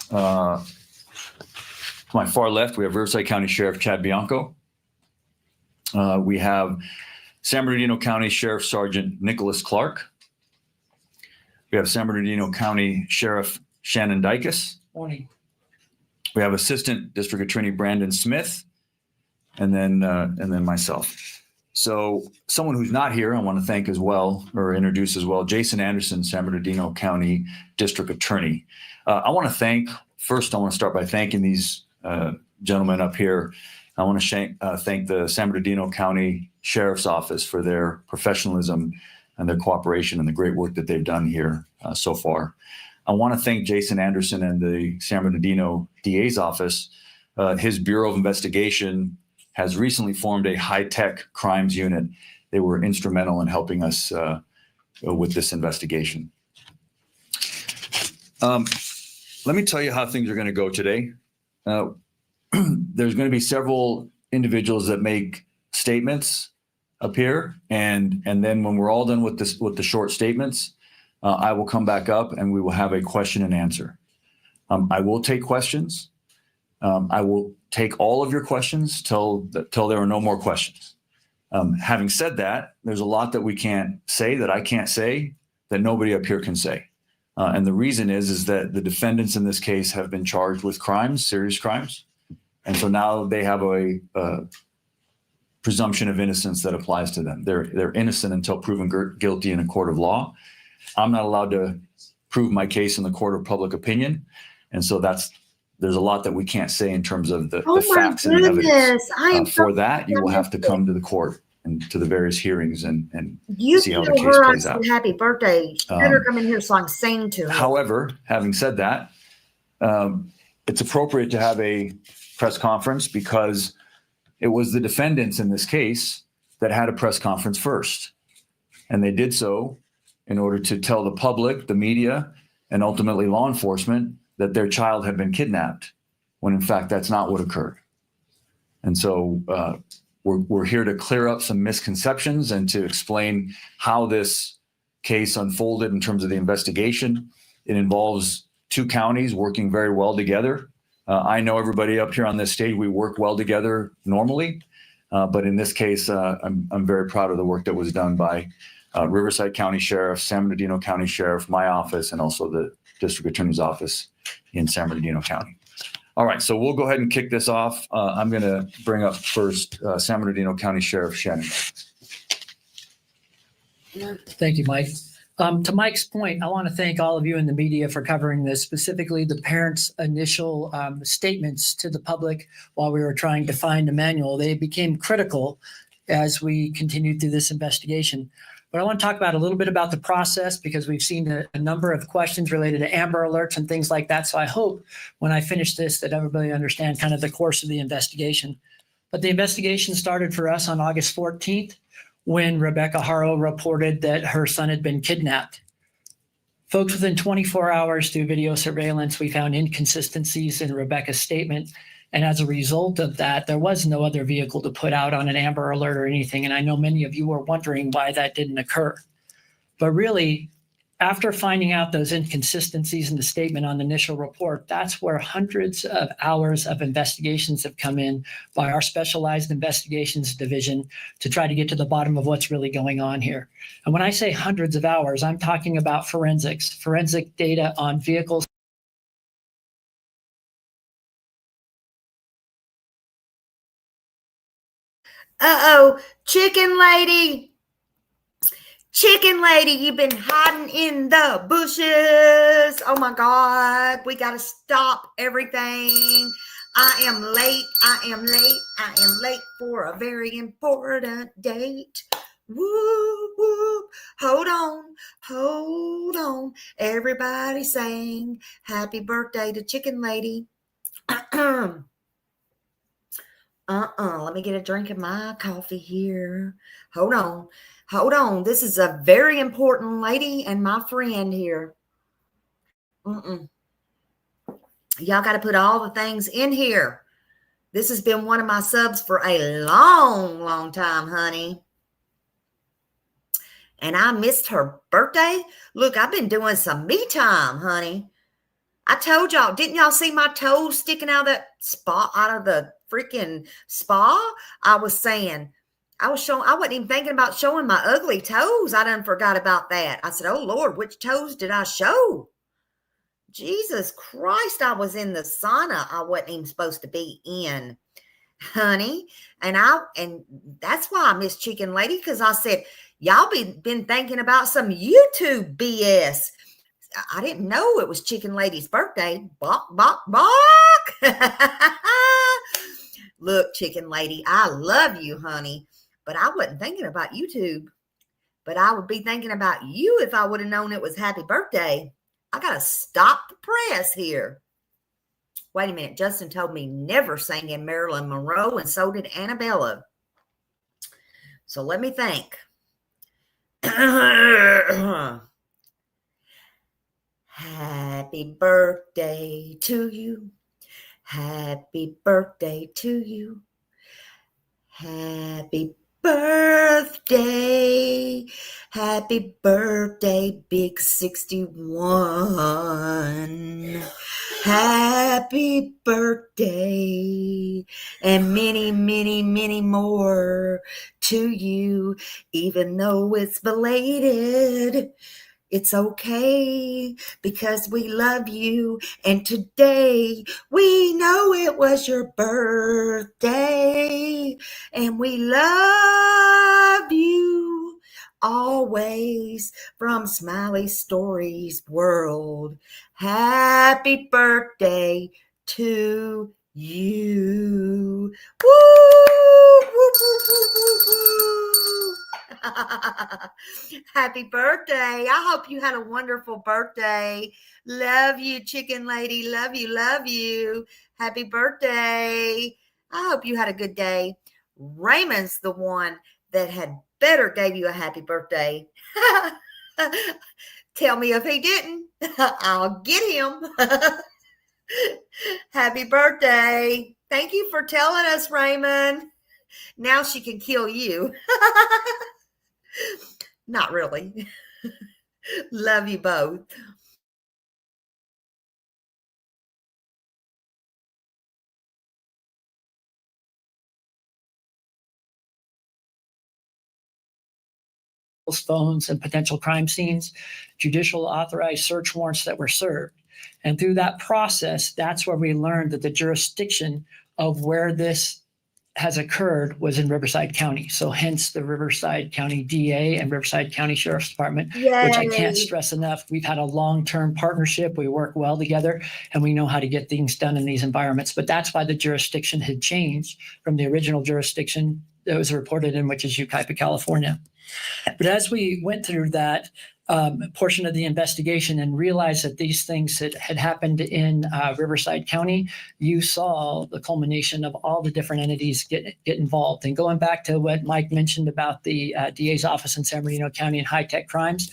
to my far left, we have Riverside County Sheriff Chad Bianco. We have San Bernardino County Sheriff Sergeant Nicholas Clark. We have San Bernardino County Sheriff Shannon Dykes. Morning. We have Assistant District Attorney Brandon Smith, and then myself. So someone who's not here, I want to thank as well, or introduce as well, Jason Anderson, San Bernardino County District Attorney. I want to start by thanking these gentlemen up here. I want to thank the San Bernardino County Sheriff's Office for their professionalism and their cooperation and the great work that they've done here so far. I want to thank Jason Anderson and the San Bernardino DA's office. His Bureau of Investigation has recently formed a high-tech crimes unit. They were instrumental in helping us with this investigation. Let me tell you how things are going to go today. There's going to be several individuals that make statements up here, and then when we're all done with the short statements, I will come back up and we will have a question and answer. I will take questions. I will take all of your questions till there are no more questions. Having said that, there's a lot that we can't say, that I can't say, that nobody up here can say. And the reason is that the defendants in this case have been charged with crimes, serious crimes. And so now they have a presumption of innocence that applies to them. They're innocent until proven guilty in a court of law. I'm not allowed to prove my case in the court of public opinion. And so there's a lot that we can't say in terms of the facts and the evidence. For that, you will have to come to the court and to the various hearings and see how the case plays out. Happy birthday. You better come in here so I can sing to her. However, having said that, it's appropriate to have a press conference because it was the defendants in this case that had a press conference first. And they did so in order to tell the public, the media, and ultimately law enforcement that their child had been kidnapped, when in fact that's not what occurred. And so we're here to clear up some misconceptions and to explain how this case unfolded in terms of the investigation. It involves two counties working very well together. I know everybody up here on this stage, we work well together normally, but in this case, I'm very proud of the work that was done by Riverside County Sheriff, San Bernardino County Sheriff, my office, and also the District Attorney's Office in San Bernardino County. All right, so we'll go ahead and kick this off. I'm going to bring up first San Bernardino County Sheriff Shannon. Thank you, Mike. To Mike's point, I want to thank all of you in the media for covering this, specifically the parents' initial statements to the public while we were trying to find Emmanuel. They became critical as we continued through this investigation. But I want to talk about a little bit about the process because we've seen a number of questions related to Amber Alerts and things like that. So I hope when I finish this that everybody understands kind of the course of the investigation. But the investigation started for us on August 14th when EmmanuelHaro reported that her son had been kidnapped. Folks, within 24 hours through video surveillance, we found inconsistencies in Rebecca's statement. And as a result of that, there was no other vehicle to put out on an Amber Alert or anything. And I know many of you were wondering why that didn't occur. But really, after finding out those inconsistencies in the statement on the initial report, that's where hundreds of hours of investigations have come in by our specialized investigations division to try to get to the bottom of what's really going on here. And when I say hundreds of hours, I'm talking about forensic data on vehicles. Uh-oh, chicken lady, you've been hiding in the bushes. Oh my God, we got to stop everything. I am late for a very important date. Woo, woo, hold on. Everybody sing happy birthday to chicken lady. Let me get a drink of my coffee here. Hold on. This is a very important lady and my friend here. Mm-mm. Y'all got to put all the things in here. This has been one of my subs for a long, long time, honey. And I missed her birthday. Look, I've been doing some me time, honey. I told y'all, didn't y'all see my toes sticking out of that spa, out of the freaking spa? I was saying, I wasn't even thinking about showing my ugly toes. I done forgot about that. I said, oh Lord, which toes did I show? Jesus Christ, I was in the sauna I wasn't even supposed to be in, honey. And that's why I miss Chicken Lady, because I said, y'all been thinking about some YouTube BS. I didn't know it was Chicken Lady's birthday. Bok, bok, bok. Look, Chicken Lady, I love you, honey, but I wasn't thinking about YouTube. But I would be thinking about you if I would have known it was happy birthday. I got to stop the press here. Wait a minute. Justin told me never sang in Marilyn Monroe, and so did Annabella. So let me think. Happy birthday to you. Happy birthday to you. Happy birthday. Happy birthday, Big 61. Happy birthday, and many, many, many more to you, even though it's belated. It's okay, because we love you, and today we know it was your birthday, and we love you always from Smiley Stories World. Happy birthday to you. Woo, woo, woo, woo, woo, woo. Happy birthday. I hope you had a wonderful birthday. Love you, Chicken Lady. Love you, love you. Happy birthday. I hope you had a good day. Raymond's the one that had better gave you a happy birthday. Tell me if he didn't. I'll get him. Happy birthday. Thank you for telling us, Raymond. Now she can kill you. Not really. Love you both. Phones and potential crime scenes, judicial authorized search warrants that were served. And through that process, that's where we learned that the jurisdiction of where this has occurred was in Riverside County. So hence the Riverside County DA and Riverside County Sheriff's Department, Yay. which I can't stress enough. We've had a long-term partnership. We work well together, and we know how to get things done in these environments. But that's why the jurisdiction had changed from the original jurisdiction that was reported in, which is Yucaipa, California. But as we went through that portion of the investigation and realized that these things had happened in Riverside County, you saw the culmination of all the different entities get involved. And going back to what Mike mentioned about the DA's office in San Bernardino County and high-tech crimes,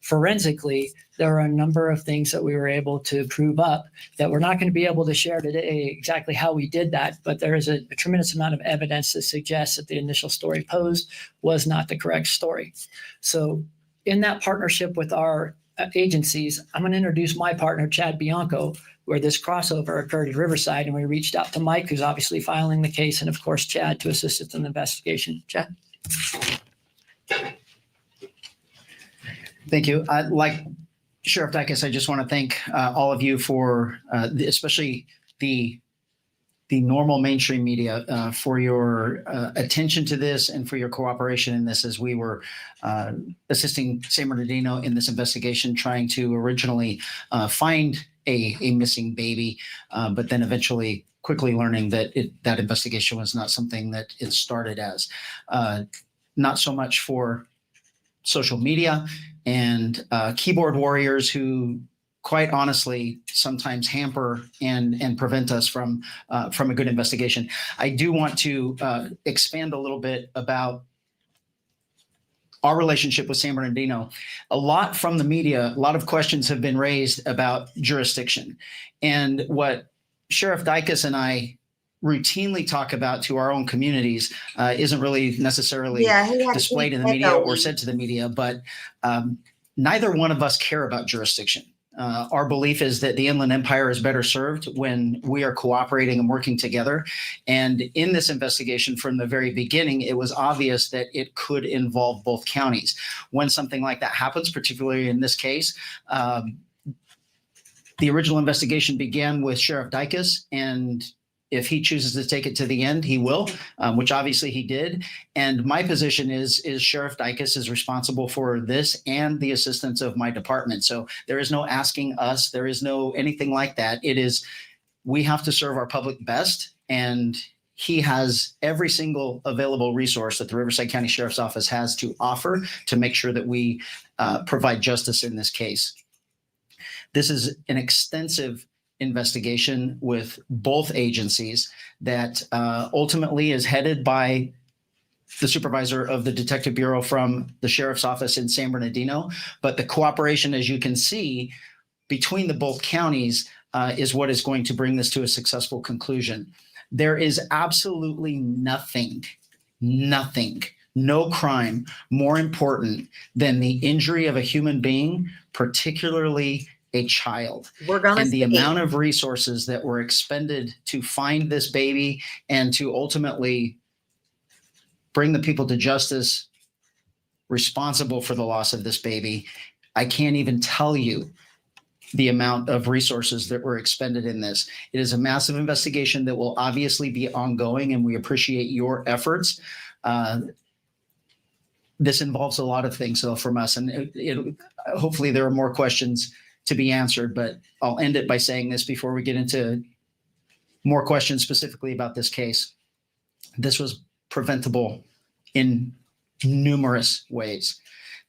forensically, there are a number of things that we were able to prove up that we're not going to be able to share today exactly how we did that, but there is a tremendous amount of evidence that suggests that the initial story posed was not the correct story. So in that partnership with our agencies, I'm going to introduce my partner, Chad Bianco, where this crossover occurred at Riverside, and we reached out to Mike, who's obviously filing the case, and of course, Chad, to assist us in the investigation. Chad? Thank you. Like Sheriff Dicus, I just want to thank all of you for, especially the normal mainstream media, for your attention to this and for your cooperation in this as we were assisting San Bernardino in this investigation, trying to originally find a missing baby, but then eventually quickly learning that that investigation was not something that it started as. Not so much for social media and keyboard warriors who, quite honestly, sometimes hamper and prevent us from a good investigation. I do want to expand a little bit about our relationship with San Bernardino, a lot from the media, a lot of questions have been raised about jurisdiction. And what Sheriff Dykus and I routinely talk about to our own communities isn't really necessarily Yeah, he had to displayed keep in the media or echoing. said to the media, but neither one of us care about jurisdiction. Our belief is that the Inland Empire is better served when we are cooperating and working together. And in this investigation from the very beginning, it was obvious that it could involve both counties. When something like that happens, particularly in this case, the original investigation began with Sheriff Dykus, and if he chooses to take it to the end, he will, which obviously he did. And my position is Sheriff Dykus is responsible for this and the assistance of my department. So there is no asking us. There is no anything like that. It is, we have to serve our public best. And he has every single available resource that the Riverside County Sheriff's Office has to offer to make sure that we provide justice in this case. This is an extensive investigation with both agencies that ultimately is headed by the supervisor of the Detective Bureau from the Sheriff's Office in San Bernardino. But the cooperation, as you can see, between the both counties is what is going to bring this to a successful conclusion. There is absolutely nothing, no crime more important than the injury of a human being, particularly a child. And the amount of resources that were expended to find this baby and to ultimately bring the people to justice responsible for the loss of this baby, I can't even tell you the amount of resources that were expended in this. It is a massive investigation that will obviously be ongoing, and we appreciate your efforts. This involves a lot of things, though, from us, and hopefully there are more questions to be answered, but I'll end it by saying this before we get into more questions specifically about this case. This was preventable in numerous ways.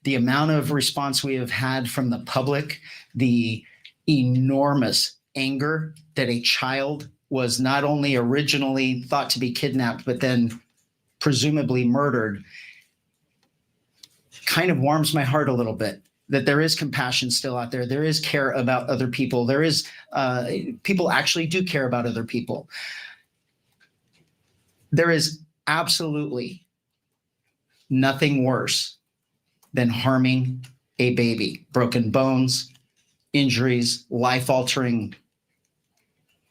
The amount of response we have had from the public, the enormous anger that a child was not only originally thought to be kidnapped, but then presumably murdered, kind of warms my heart a little bit. That there is compassion still out there. There is care about other people. There is people actually do care about other people. There is absolutely nothing worse than harming a baby. Broken bones, injuries, life-altering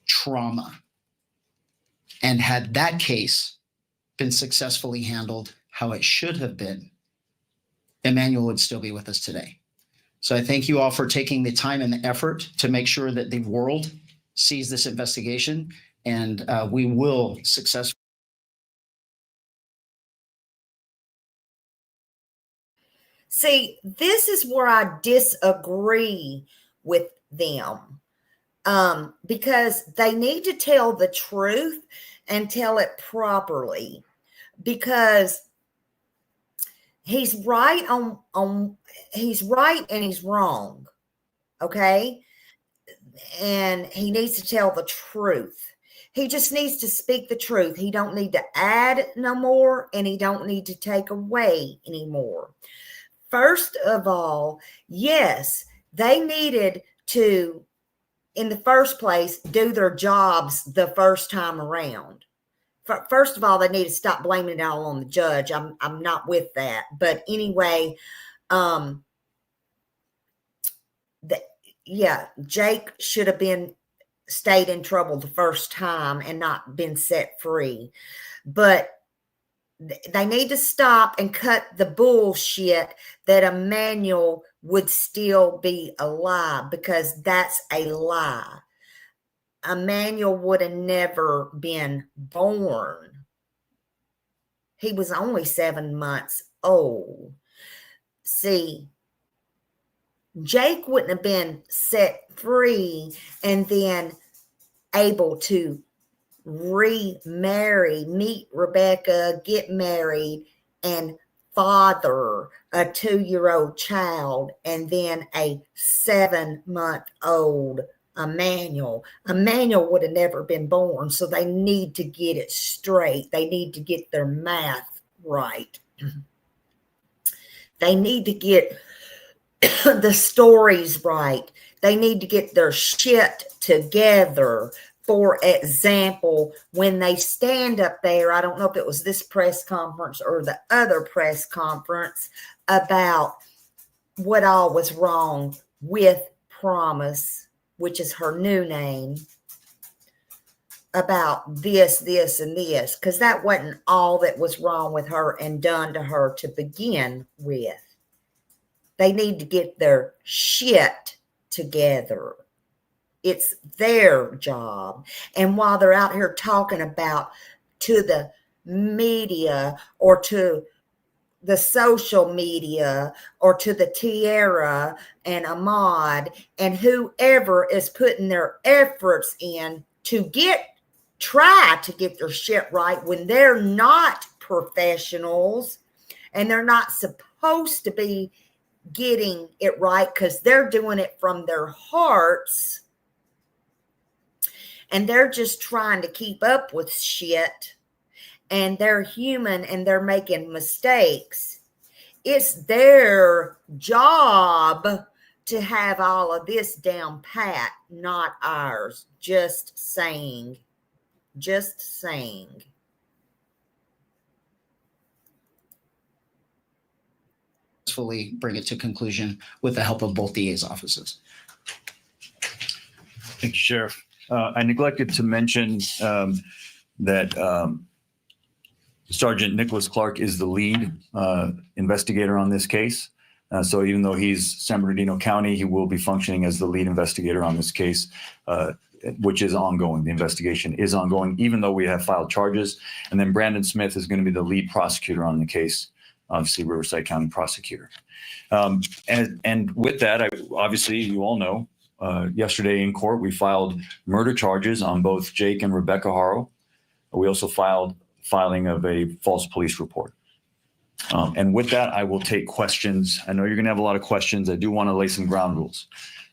trauma. And had that case been successfully handled how it should have been, Emmanuel would still be with us today. So I thank you all for taking the time and the effort to make sure that the world sees this investigation, and we will successfully. See, this is where I disagree with them, because they need to tell the truth and tell it properly, because he's right he's right and he's wrong. Okay. And he needs to tell the truth. He just needs to speak the truth. He don't need to add no more, and he don't need to take away anymore. First of all, yes, they needed to, in the first place, do their jobs the first time around. First of all, they need to stop blaming it all on the judge. I'm not with that. But anyway, Jake should have stayed in trouble the first time and not been set free. But they need to stop and cut the bullshit that Emmanuel would still be alive, because that's a lie. Emmanuel would have never been born. He was only 7 months old. See, Jake wouldn't have been set free and then able to remarry, meet Rebecca, get married, and father a 2-year-old child, and then a 7-month-old Emmanuel. Emmanuel would have never been born. So they need to get it straight. They need to get their math right. They need to get the stories right. They need to get their shit together. For example, when they stand up there, I don't know if it was this press conference or the other press conference, about what all was wrong with Promise, which is her new name, about this, and this, because that wasn't all that was wrong with her and done to her to begin with. They need to get their shit together. It's their job. And while they're out here talking about to the media or to the social media or to the Tiara and Ahmad and whoever is putting their efforts in to try to get their shit right when they're not professionals and they're not supposed to be getting it right, because they're doing it from their hearts and they're just trying to keep up with shit, and they're human and they're making mistakes. It's their job to have all of this down pat, not ours. Just saying. Fully bring it to conclusion with the help of both DA's offices. Thank you, Sheriff. I neglected to mention that Sergeant Nicholas Clark is the lead investigator on this case. So even though he's San Bernardino County, he will be functioning as the lead investigator on this case, which is ongoing. The investigation is ongoing, even though we have filed charges. And then Brandon Smith is going to be the lead prosecutor on the case, obviously Riverside County prosecutor. And with that, obviously, you all know, yesterday in court, we filed murder charges on both Jake and Rebecca Haro. We also filing of a false police report. And with that, I will take questions. I know you're going to have a lot of questions. I do want to lay some ground rules.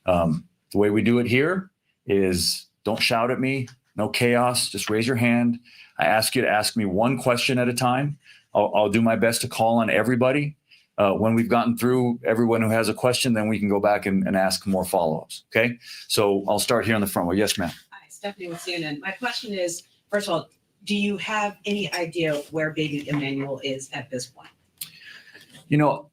The way we do it here is don't shout at me, no chaos, just raise your hand. I ask you to ask me one question at a time. I'll do my best to call on everybody. When we've gotten through everyone who has a question, then we can go back and ask more follow-ups, okay? So I'll start here on the front row. Yes, ma'am. Hi, Stephanie with CNN. My question is, first of all, do you have any idea where baby Emmanuel is at this point? You know,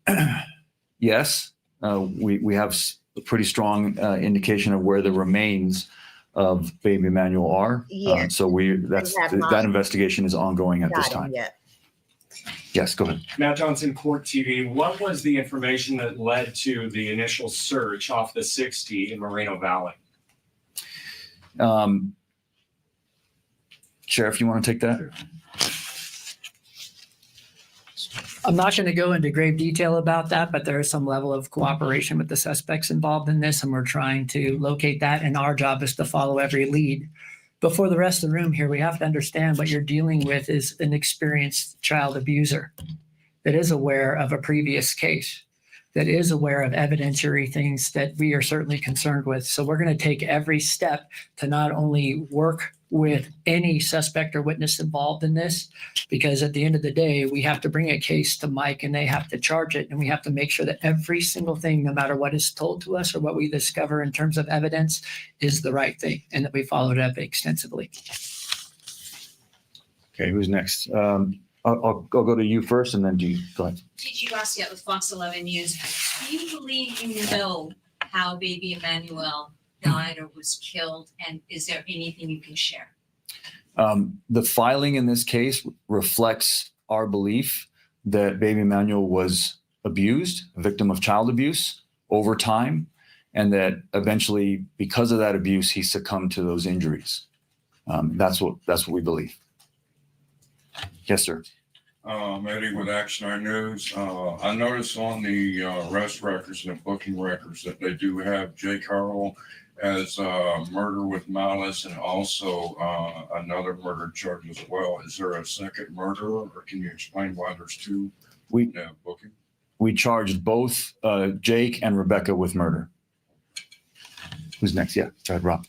yes, we have a pretty strong indication of where the remains of baby Emmanuel are. Yes. So that investigation is ongoing at this time. Yet. Yes, go ahead. Matt Johnson, Court TV. What was the information that led to the initial search off the 60 in Moreno Valley? Sheriff, you want to take that? I'm not going to go into grave detail about that, but there is some level of cooperation with the suspects involved in this, and we're trying to locate that. And our job is to follow every lead. But for the rest of the room here, we have to understand what you're dealing with is an experienced child abuser that is aware of a previous case, that is aware of evidentiary things that we are certainly concerned with. So we're going to take every step to not only work with any suspect or witness involved in this, because at the end of the day, we have to bring a case to Mike and they have to charge it. And we have to make sure that every single thing, no matter what is told to us or what we discover in terms of evidence, is the right thing and that we followed up extensively. Okay, who's next? I'll go to you first and then you. Go ahead. Gigi Garcia with Fox 11 News. Do you believe you know how baby Emmanuel died or was killed, and is there anything you can share? The filing in this case reflects our belief that baby Emmanuel was abused, a victim of child abuse over time, and that eventually, because of that abuse, he succumbed to those injuries. That's what we believe. Yes, sir. Eddie with Action Eye News. I noticed on the arrest records and the booking records that they do have Jake Haro as murder with malice and also another murder charge as well. Is there a second murderer, or can you explain why there's two booking? We charged both Jake and Rebecca with murder. Who's next? Yeah, go ahead, Rob.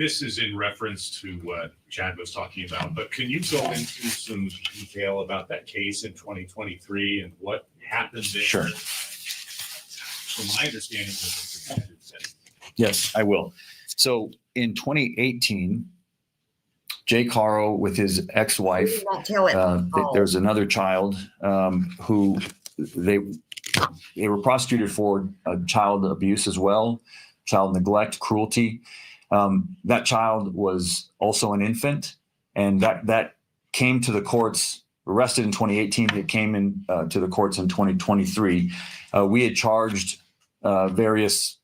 this is in reference to what Chad was talking about, but can you go into some detail about that case in 2023 and what happened there? Sure. From my understanding, was a protected setting. Yes, I will. So in 2018, Jake Haro with his ex-wife, You won't tell it. there's another child who they were prosecuted for child abuse as well, child neglect, cruelty. That child was also an infant, and that came to the courts, arrested in 2018. It came in to the courts in 2023. We had charged various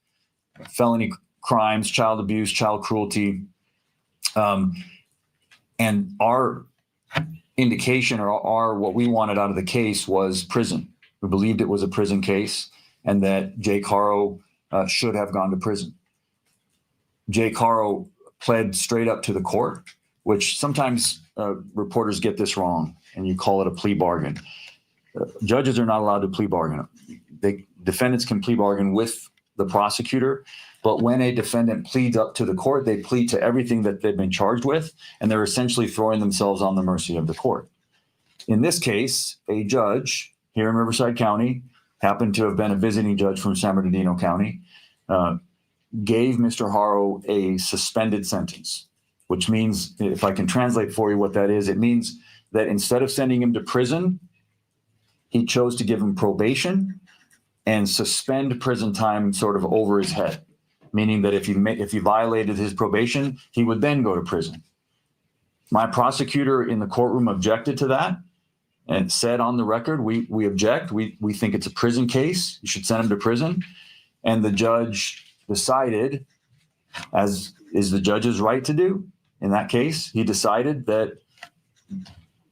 felony crimes, child abuse, child cruelty. And our indication or our what we wanted out of the case was prison. We believed it was a prison case and that Jake Haro should have gone to prison. Jake Haro pled straight up to the court, which sometimes reporters get this wrong and you call it a plea bargain. Judges are not allowed to plea bargain. Defendants can plea bargain with the prosecutor, but when a defendant pleads up to the court, they plead to everything that they've been charged with, and they're essentially throwing themselves on the mercy of the court. In this case, a judge here in Riverside County, happened to have been a visiting judge from San Bernardino County, gave Mr. Haro a suspended sentence, which means, if I can translate for you what that is, it means that instead of sending him to prison, he chose to give him probation and suspend prison time sort of over his head, meaning that if he violated his probation, he would then go to prison. My prosecutor in the courtroom objected to that and said on the record, we object. We think it's a prison case. You should send him to prison. And the judge decided, as is the judge's right to do in that case, he decided that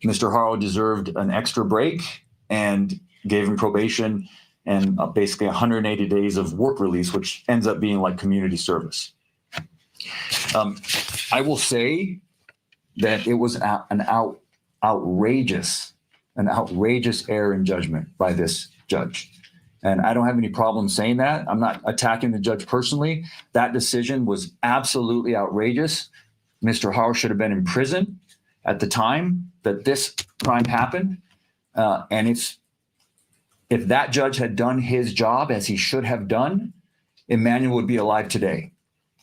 Mr. Haro deserved an extra break and gave him probation and basically 180 days of work release, which ends up being like community service. I will say that it was an outrageous error in judgment by this judge. And I don't have any problem saying that. I'm not attacking the judge personally. That decision was absolutely outrageous. Mr. Haro should have been in prison at the time that this crime happened. And if that judge had done his job as he should have done, Emmanuel would be alive today.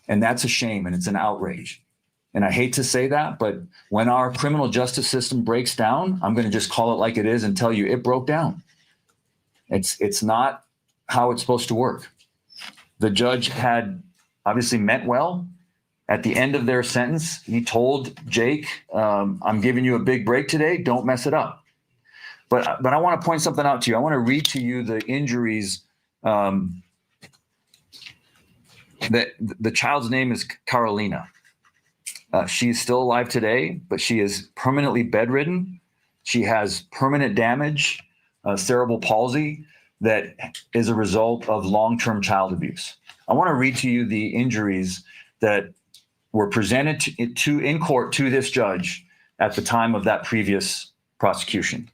And that's a shame and it's an outrage. And I hate to say that, but when our criminal justice system breaks down, I'm going to just call it like it is and tell you it broke down. It's not how it's supposed to work. The judge had obviously meant well. At the end of their sentence, he told Jake, I'm giving you a big break today. Don't mess it up. But I want to point something out to you. I want to read to you the injuries. That the child's name is Carolina. She is still alive today, but she is permanently bedridden. She has permanent damage, cerebral palsy, that is a result of long-term child abuse. I want to read to you the injuries that were presented in court to this judge at the time of that previous prosecution.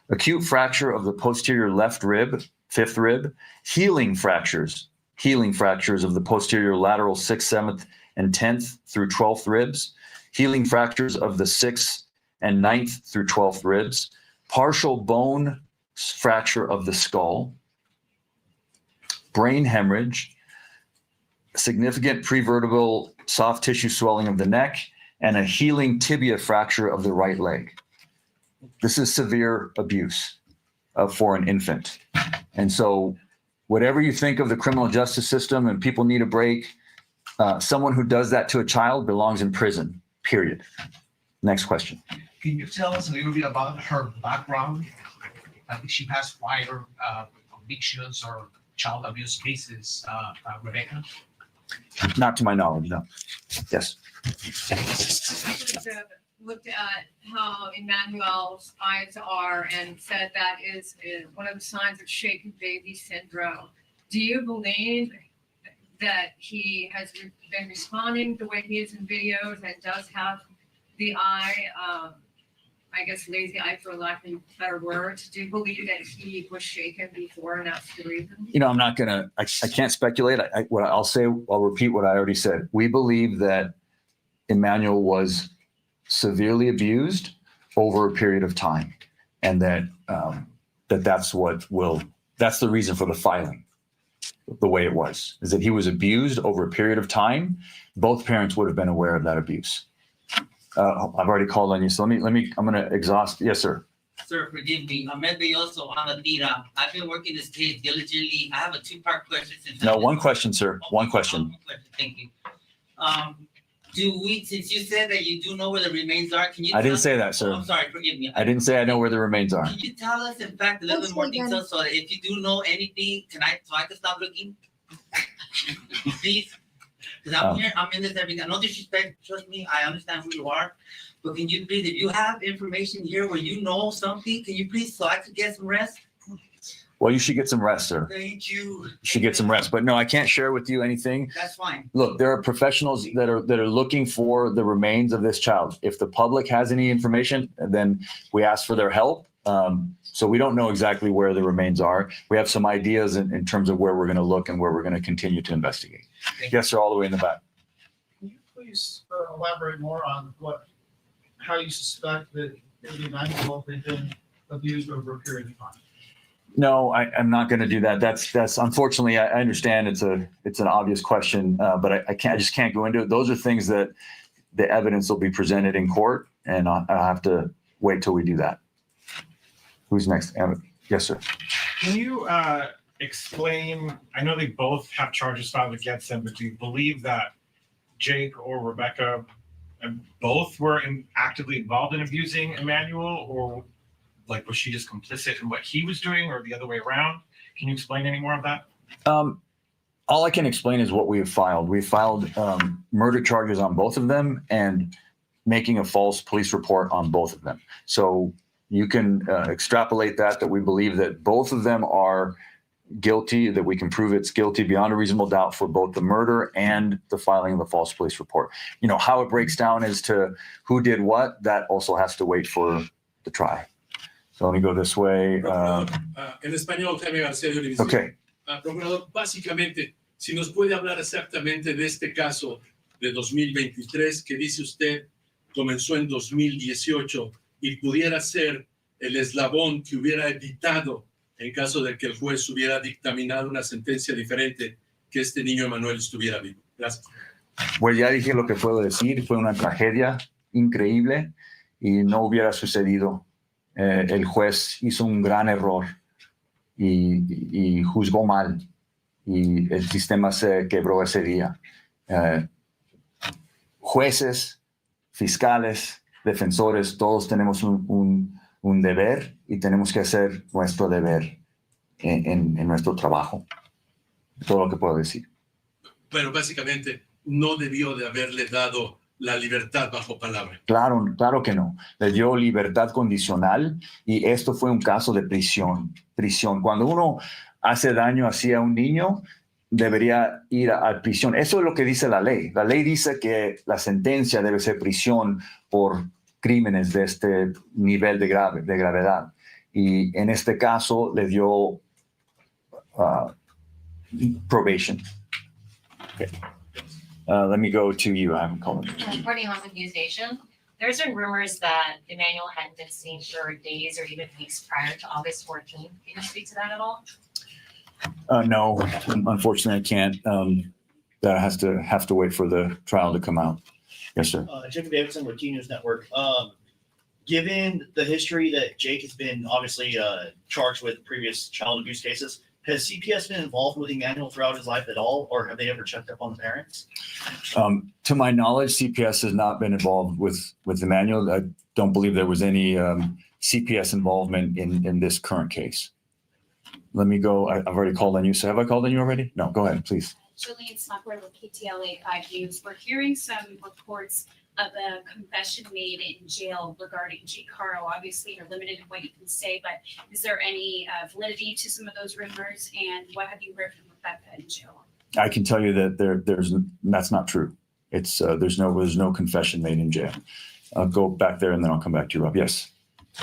Acute fracture of the posterior left rib, fifth rib, healing fractures of the posterior lateral 6th, 7th, and 10th through 12th ribs, healing fractures of the 6th and 9th through 12th ribs, partial bone fracture of the skull, brain hemorrhage, significant prevertebral soft tissue swelling of the neck, and a healing tibia fracture of the right leg. This is severe abuse for an infant. And so whatever you think of the criminal justice system and people need a break, someone who does that to a child belongs in prison, period. Next question. Can you tell us a little bit about her background? I think she has prior convictions or child abuse cases, Rebecca? Not to my knowledge, no. Yes. Looked at how Emmanuel's eyes are and said that is one of the signs of shaken baby syndrome. Do you believe that he has been responding the way he is in videos and does have the eye? I guess, lazy eye for lack of a better word? Do you believe that he was shaken before and that's the reason? I'm not going to, I can't speculate. What I'll say, I'll repeat what I already said. We believe that Emmanuel was severely abused over a period of time, and that that's the reason for the filing the way it was, is that he was abused over a period of time. Both parents would have been aware of that abuse. I've already called on you, so I'm going to exhaust. Yes, sir. Sir, forgive me. Ahmed Belloso on the Tira. I've been working this case diligently. I have a two-part question. No, one question, sir. One question. Thank you. Since you said that you do know where the remains are, can you? I didn't say that, sir. I'm sorry, forgive me. I didn't say I know where the remains are. Can you tell us, in fact, a little bit more detail, so that if you do know anything, so I can stop looking? Please? Because I'm here, I'm in this every day. No disrespect, trust me, I understand who you are. But can you please, if you have information here where you know something, can you please, so I could get some rest? Well, you should get some rest, sir. Thank you. You should get some rest. But no, I can't share with you anything. That's fine. Look, there are professionals that are looking for the remains of this child. If the public has any information, then we ask for their help. So we don't know exactly where the remains are. We have some ideas in terms of where we're going to look and where we're going to continue to investigate. Yes, sir, all the way in the back. Can you please elaborate more on how you suspect that Emmanuel had been abused over a period of time? No, I'm not going to do that. That's unfortunately, I understand it's an obvious question, but I just can't go into it. Those are things that the evidence will be presented in court, and I'll have to wait till we do that. Who's next? Yes, sir. Can you explain, I know they both have charges filed against them, but do you believe that Jake or Rebecca both were actively involved in abusing Emmanuel, or like was she just complicit in what he was doing, or the other way around? Can you explain any more of that? All I can explain is what we have filed. We filed murder charges on both of them and making a false police report on both of them. So you can extrapolate that we believe that both of them are guilty, that we can prove it's guilty beyond a reasonable doubt for both the murder and the filing of the false police report. How it breaks down as to who did what, that also has to wait for the trial. So let me go this way. En español, Jaime García de Univisión. Okay. Procurador, básicamente, si nos puede hablar exactamente de este caso de 2023 que dice usted comenzó en 2018 y pudiera ser el eslabón que hubiera evitado en caso de que el juez hubiera dictaminado una sentencia diferente, que este niño Emmanuel estuviera vivo. Gracias. Pues ya dije lo que puedo decir. Fue una tragedia increíble y no hubiera sucedido. El juez hizo un gran error y juzgó mal, y el sistema se quebró ese día. Jueces, fiscales, defensores, todos tenemos un deber y tenemos que hacer nuestro deber en nuestro trabajo. Todo lo que puedo decir. Pero básicamente no debió de haberle dado la libertad bajo palabra. Claro que no. Le dio libertad condicional y esto fue un caso de prisión. Cuando uno hace daño así a un niño, debería ir a prisión. Eso es lo que dice la ley. La ley dice que la sentencia debe ser prisión por crímenes de este nivel de gravedad. Y en este caso le dio probation. Okay. Let me go to you. I haven't called it. Reporting on the News Nation, there's been rumors that Emmanuel hadn't been seen for days or even weeks prior to August 14th. Can you speak to that at all? No, unfortunately, I can't. That has to wait for the trial to come out. Yes, sir. Jacob Davidson with T News Network. Given the history that Jake has been obviously charged with previous child abuse cases, has CPS been involved with Emmanuel throughout his life at all, or have they ever checked up on the parents? To my knowledge, CPS has not been involved with Emmanuel. I don't believe there was any CPS involvement in this current case. Let me go. I've already called on you. So have I called on you already? No, go ahead, please. Julian Smucker with KTLA 5 News. We're hearing some reports of a confession made in jail regarding Jake Haro. Obviously, you're limited in what you can say, but is there any validity to some of those rumors? And what have you heard from Rebecca in jail? I can tell you that that's not true. It's there's no confession made in jail. I'll go back there and then I'll come back to you, Rob. Yes.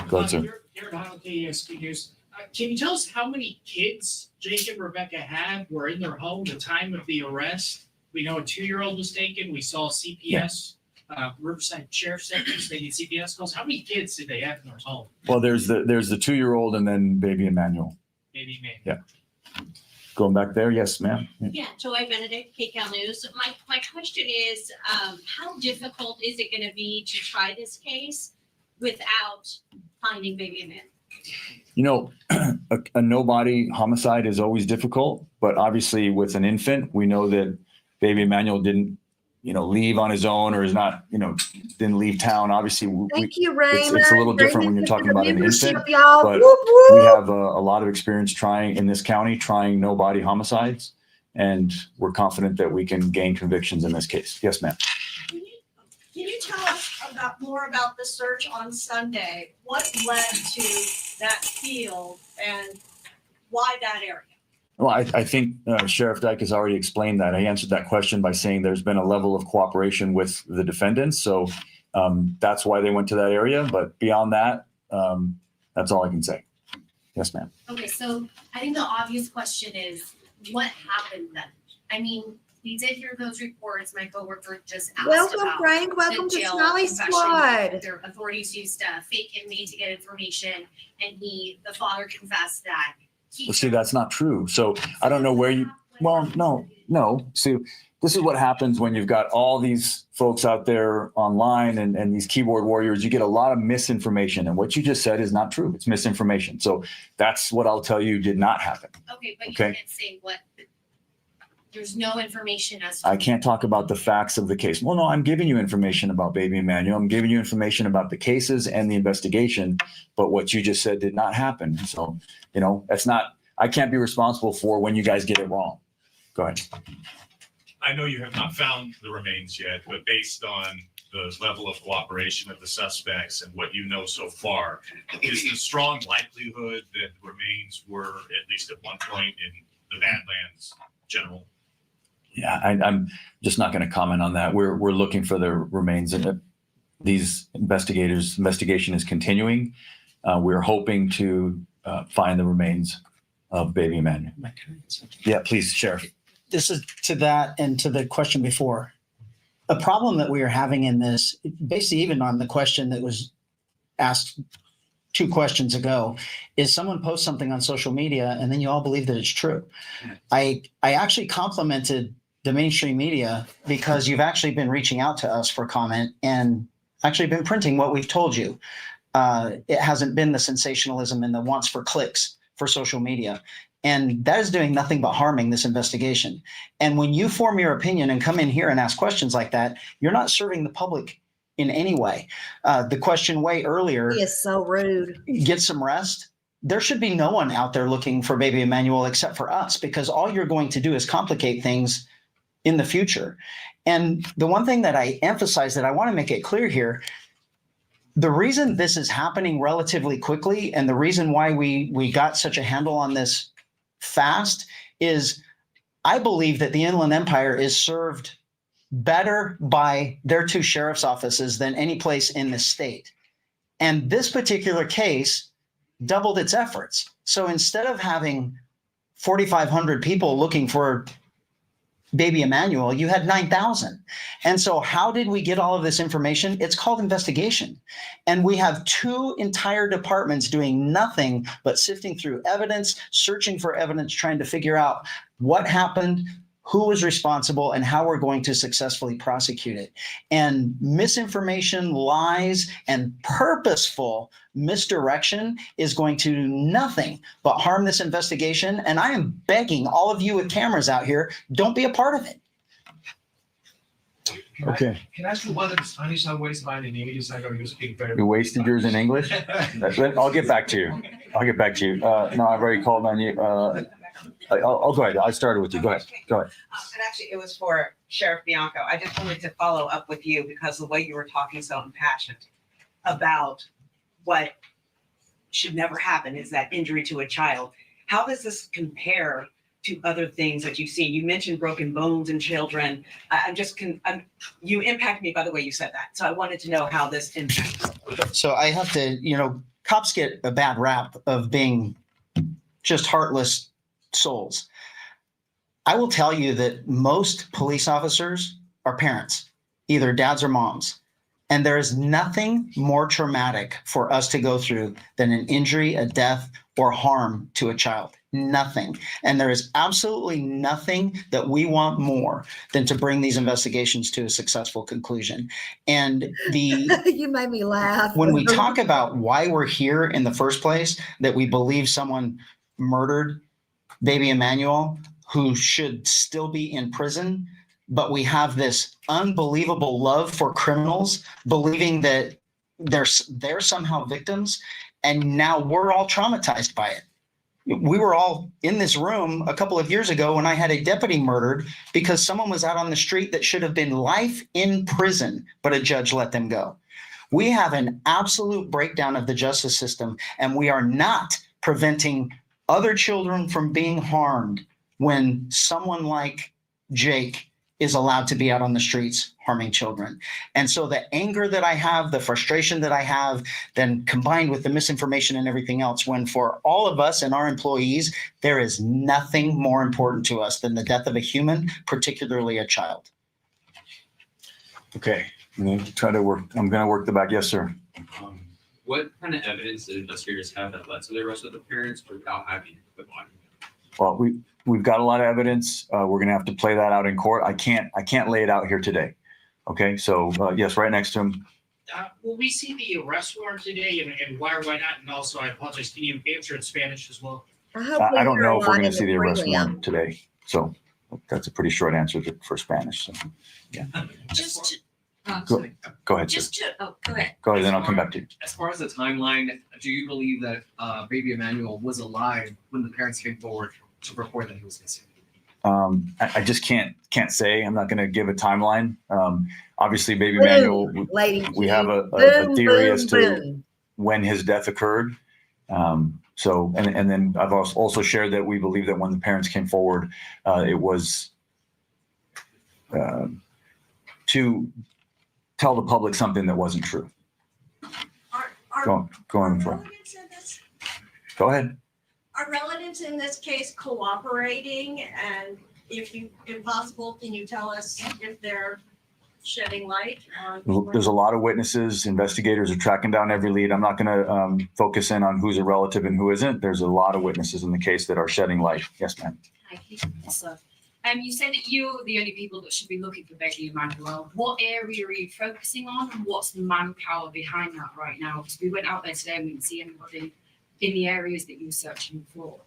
Go ahead, sir. Here at Ohio KSP News. Can you tell us how many kids Jake and Rebecca had were in their home the time of the arrest? We know a 2-year-old was taken. We saw CPS, Riverside Sheriff's Deputies making CPS calls. How many kids did they have in their home? Well, there's the 2-year-old and then baby Emmanuel. Maybe. Yeah. Going back there, yes, ma'am. Yeah, Joy Benedict, KCAL News. My question is, how difficult is it going to be to try this case without finding baby Emmanuel? You know, a no-body homicide is always difficult, but obviously with an infant, we know that baby Emmanuel didn't, leave on his own or is not, didn't leave town. Obviously, Thank you, Raymond. it's a little different when you're Raymond, talking about an membership, infant, y'all. but Whoop, whoop. we have a lot of experience in this county, trying no-body homicides, and we're confident that we can gain convictions in this case. Yes, ma'am. Can you tell us more about the search on Sunday? What led to that field and why that area? Well, I think Sheriff Dyke has already explained that. I answered that question by saying there's been a level of cooperation with the defendants. So that's why they went to that area. But beyond that, that's all I can say. Yes, ma'am. Okay, so I think the obvious question is, what happened then? I mean, we did hear those reports. My coworker just asked Welcome, about Frank. Welcome the to jail Smiley confession. Squad. Their authorities used a fake inmate to get information, and the father confessed that. Well, see, that's not true. So I don't know where you, well, no. See, this is what happens when you've got all these folks out there online and these keyboard warriors. You get a lot of misinformation. And what you just said is not true. It's misinformation. So that's what I'll tell you did not happen. Okay, but Okay. you can't say what. There's no information as to. I can't talk about the facts of the case. Well, no, I'm giving you information about baby Emmanuel. I'm giving you information about the cases and the investigation, but what you just said did not happen. So, that's not, I can't be responsible for when you guys get it wrong. Go ahead. I know you have not found the remains yet, but based on the level of cooperation of the suspects and what you know so far, is the strong likelihood that remains were at least at one point in the Badlands General? Yeah, I'm just not going to comment on that. We're looking for the remains, and these investigation is continuing. We're hoping to find the remains of baby Emmanuel. Yeah, please, Sheriff. This is to that and to the question before. A problem that we are having in this, basically even on the question that was asked 2 questions ago, is someone posts something on social media and then you all believe that it's true. I actually complimented the mainstream media because you've actually been reaching out to us for comment and actually been printing what we've told you. It hasn't been the sensationalism and the wants for clicks for social media. And that is doing nothing but harming this investigation. And when you form your opinion and come in here and ask questions like that, you're not serving the public in any way. The question way earlier. He is so rude. Get some rest. There should be no one out there looking for baby Emmanuel except for us, because all you're going to do is complicate things in the future. And the one thing that I emphasize that I want to make it clear here, the reason this is happening relatively quickly and the reason why we got such a handle on this fast is I believe that the Inland Empire is served better by their 2 sheriff's offices than any place in the state. And this particular case doubled its efforts. So instead of having 4,500 people looking for baby Emmanuel, you had 9,000. And so how did we get all of this information? It's called investigation. And we have 2 entire departments doing nothing but sifting through evidence, searching for evidence, trying to figure out what happened, who was responsible, and how we're going to successfully prosecute it. And misinformation, lies, and purposeful misdirection is going to do nothing but harm this investigation. And I am begging all of you with cameras out here, don't be a part of it. Okay. Can I ask you one of the Spanish I waste mine in English? I know you speak very You wasted yours in English? I'll get back to you. No, I've already called on you. I'll go ahead. I started with you. Go ahead. And actually, it was for Sheriff Bianco. I just wanted to follow up with you because the way you were talking so impassioned about what should never happen is that injury to a child. How does this compare to other things that you've seen? You mentioned broken bones in children. You impact me by the way you said that. So I wanted to know how this impacts. So I have to, cops get a bad rap of being just heartless souls. I will tell you that most police officers are parents, either dads or moms. And there is nothing more traumatic for us to go through than an injury, a death, or harm to a child. Nothing. And there is absolutely nothing that we want more than to bring these investigations to a successful conclusion. And You made me laugh. when we talk about why we're here in the first place, that we believe someone murdered baby Emmanuel, who should still be in prison, but we have this unbelievable love for criminals, believing that they're somehow victims, and now we're all traumatized by it. We were all in this room a couple of years ago when I had a deputy murdered because someone was out on the street that should have been life in prison, but a judge let them go. We have an absolute breakdown of the justice system, and we are not preventing other children from being harmed when someone like Jake is allowed to be out on the streets harming children. And so the anger that I have, the frustration that I have, then combined with the misinformation and everything else, when for all of us and our employees, there is nothing more important to us than the death of a human, particularly a child. Okay, I'm going to work the back. Yes, sir. What kind of evidence did investigators have that led to the arrest of the parents without having the body? Well, we've got a lot of evidence. We're going to have to play that out in court. I can't lay it out here today. Okay, so yes, right next to him. Will we see the arrest warrant today, and why or why not? And also, I apologize, can you answer in Spanish as well? I don't know if we're going to see the arrest warrant today. So that's a pretty short answer for Spanish. So yeah. Go ahead. Go ahead. Go ahead, then I'll come back to you. As far as the timeline, do you believe that baby Emmanuel was alive when the parents came forward to report that he was missing? I just can't say. I'm not going to give a timeline. Obviously, baby Emmanuel, we have a theory as to when his death occurred. So, and then I've also shared that we believe that when the parents came forward, it was to tell the public something that wasn't true. Go ahead. Are relatives in this case cooperating? And if possible, can you tell us if they're shedding light on? There's a lot of witnesses. Investigators are tracking down every lead. I'm not going to focus in on who's a relative and who isn't. There's a lot of witnesses in the case that are shedding light. Yes, ma'am. You said that you're the only people that should be looking for baby Emmanuel. What area are you focusing on, and what's the manpower behind that right now? Because we went out there today and we didn't see anybody in the areas that you were searching for.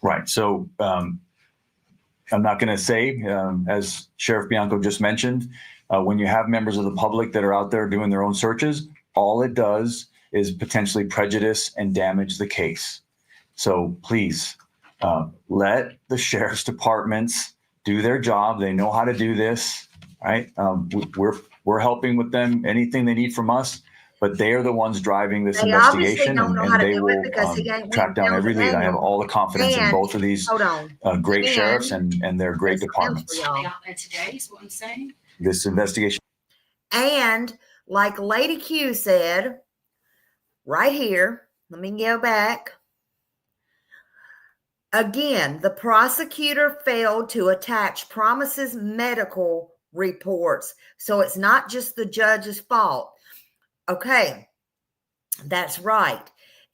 Right. So I'm not going to say, as Sheriff Bianco just mentioned, when you have members of the public that are out there doing their own searches, all it does is potentially prejudice and damage the case. So please let the sheriff's departments do their job. They know how to do this, right? We're helping with them, anything they need from us, but they are the ones driving this investigation, and they will track down every lead. I have all the confidence in both of these great sheriffs and their great departments. Are they out there today, is what I'm saying? This investigation. And like Lady Q said, right here, let me go back. Again, the prosecutor failed to attach Promise's medical reports. So it's not just the judge's fault. Okay, that's right.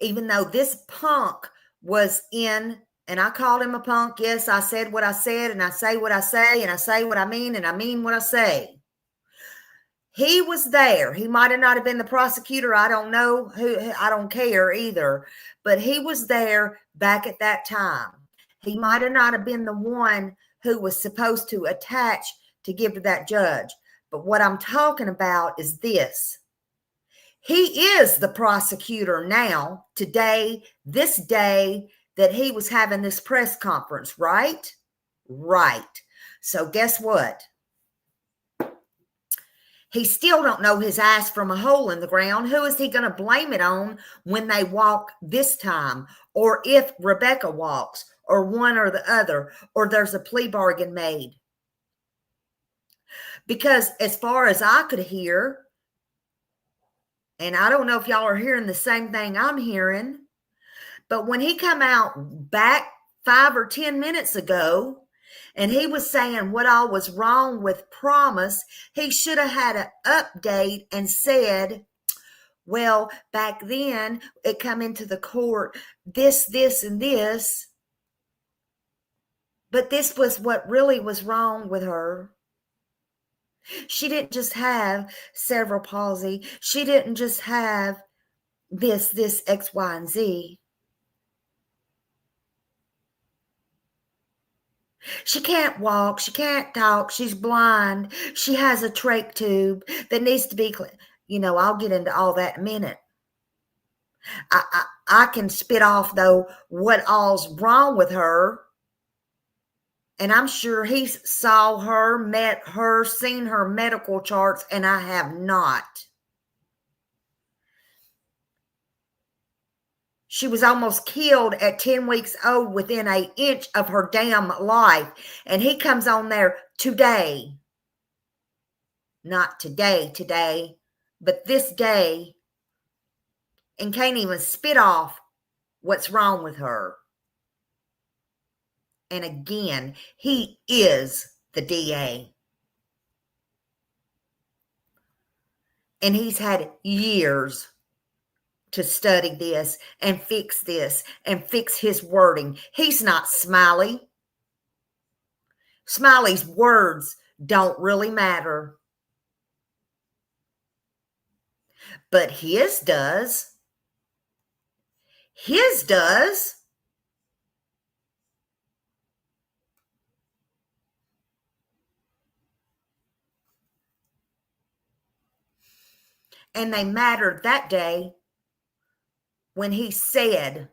Even though this punk was in, and I called him a punk. Yes, I said what I said, and I say what I say, and I say what I mean, and I mean what I say. He was there. He might have not have been the prosecutor. I don't know who. I don't care either. But he was there back at that time. He might have not have been the one who was supposed to attach to give to that judge. But what I'm talking about is this. He is the prosecutor now, today, this day that he was having this press conference, right? Right. So guess what? He still don't know his ass from a hole in the ground. Who is he going to blame it on when they walk this time? Or if Rebecca walks, or one or the other, or there's a plea bargain made? Because as far as I could hear, and I don't know if y'all are hearing the same thing I'm hearing, but when he come out back 5 or 10 minutes ago, and he was saying what all was wrong with Promise, he should have had an update and said, well, back then it come into the court, this, and this. But this was what really was wrong with her. She didn't just have cerebral palsy. She didn't just have this, X, Y, and Z. She can't walk. She can't talk. She's blind. She has a trach tube that needs to be, I'll get into all that in a minute. I can spit off, though, what all's wrong with her. And I'm sure he saw her, met her, seen her medical charts, and I have not. She was almost killed at 10 weeks old within an inch of her damn life. And he comes on there today. Not today, but this day. And can't even spit off what's wrong with her. And again, he is the DA. And he's had years to study this and fix his wording. He's not Smiley. Smiley's words don't really matter. But his does. His does. And they mattered that day when he said,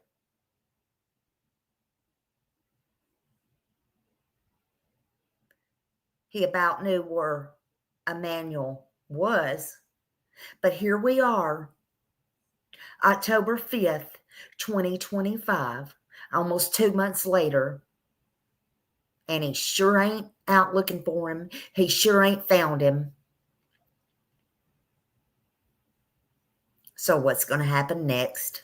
he about knew where Emmanuel was. But here we are, October 5th, 2025, almost 2 months later, and he sure ain't out looking for him. He sure ain't found him. So what's going to happen next?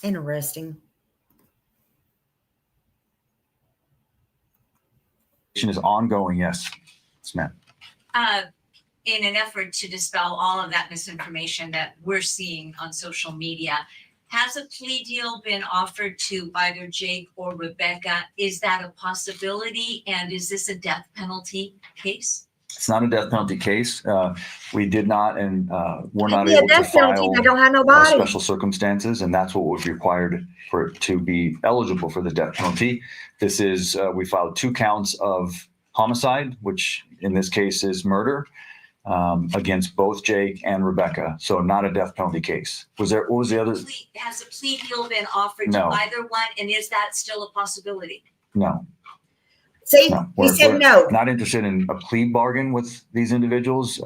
Interesting. Is ongoing, yes. Yes, ma'am. In an effort to dispel all of that misinformation that we're seeing on social media, has a plea deal been offered to either Jake or Rebecca? Is that a possibility? And is this a death penalty case? It's not a death penalty case. We did not, and we're not able to file they don't have nobody. special circumstances, and that's what was required for it to be eligible for the death penalty. This is, we filed 2 counts of homicide, which in this case is murder, against both Jake and Rebecca. So not a death penalty case. What was the other? Has a plea deal been offered No. to either one? And is that still a possibility? No. See, No. he said no. Not interested in a plea bargain with these individuals.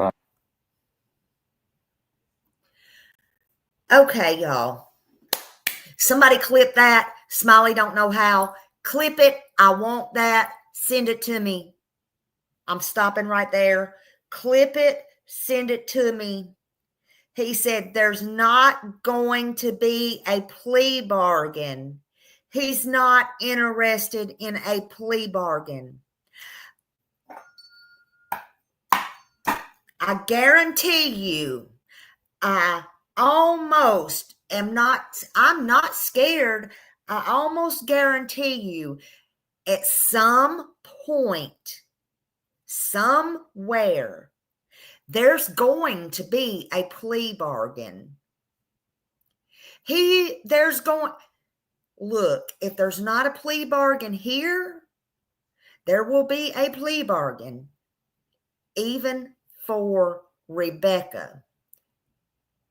Okay, y'all. Somebody clip that. Smiley don't know how. Clip it. I want that. Send it to me. I'm stopping right there. Clip it. Send it to me. He said there's not going to be a plea bargain. He's not interested in a plea bargain. I guarantee you, I'm not scared. I almost guarantee you at some point, somewhere, there's going to be a plea bargain. Look, if there's not a plea bargain here, there will be a plea bargain, even for Rebecca.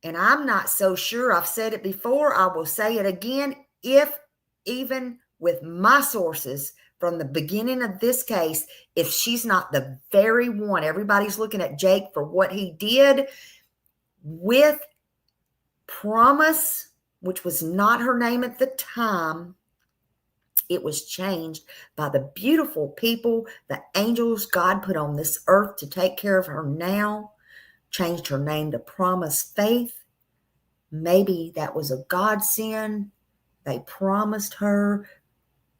And I'm not so sure. I've said it before. I will say it again. Even with my sources from the beginning of this case, if she's not the very one, everybody's looking at Jake for what he did with Promise, which was not her name at the time. It was changed by the beautiful people, the angels God put on this earth to take care of her now, changed her name to Promise Faith. Maybe that was a godsend. They promised her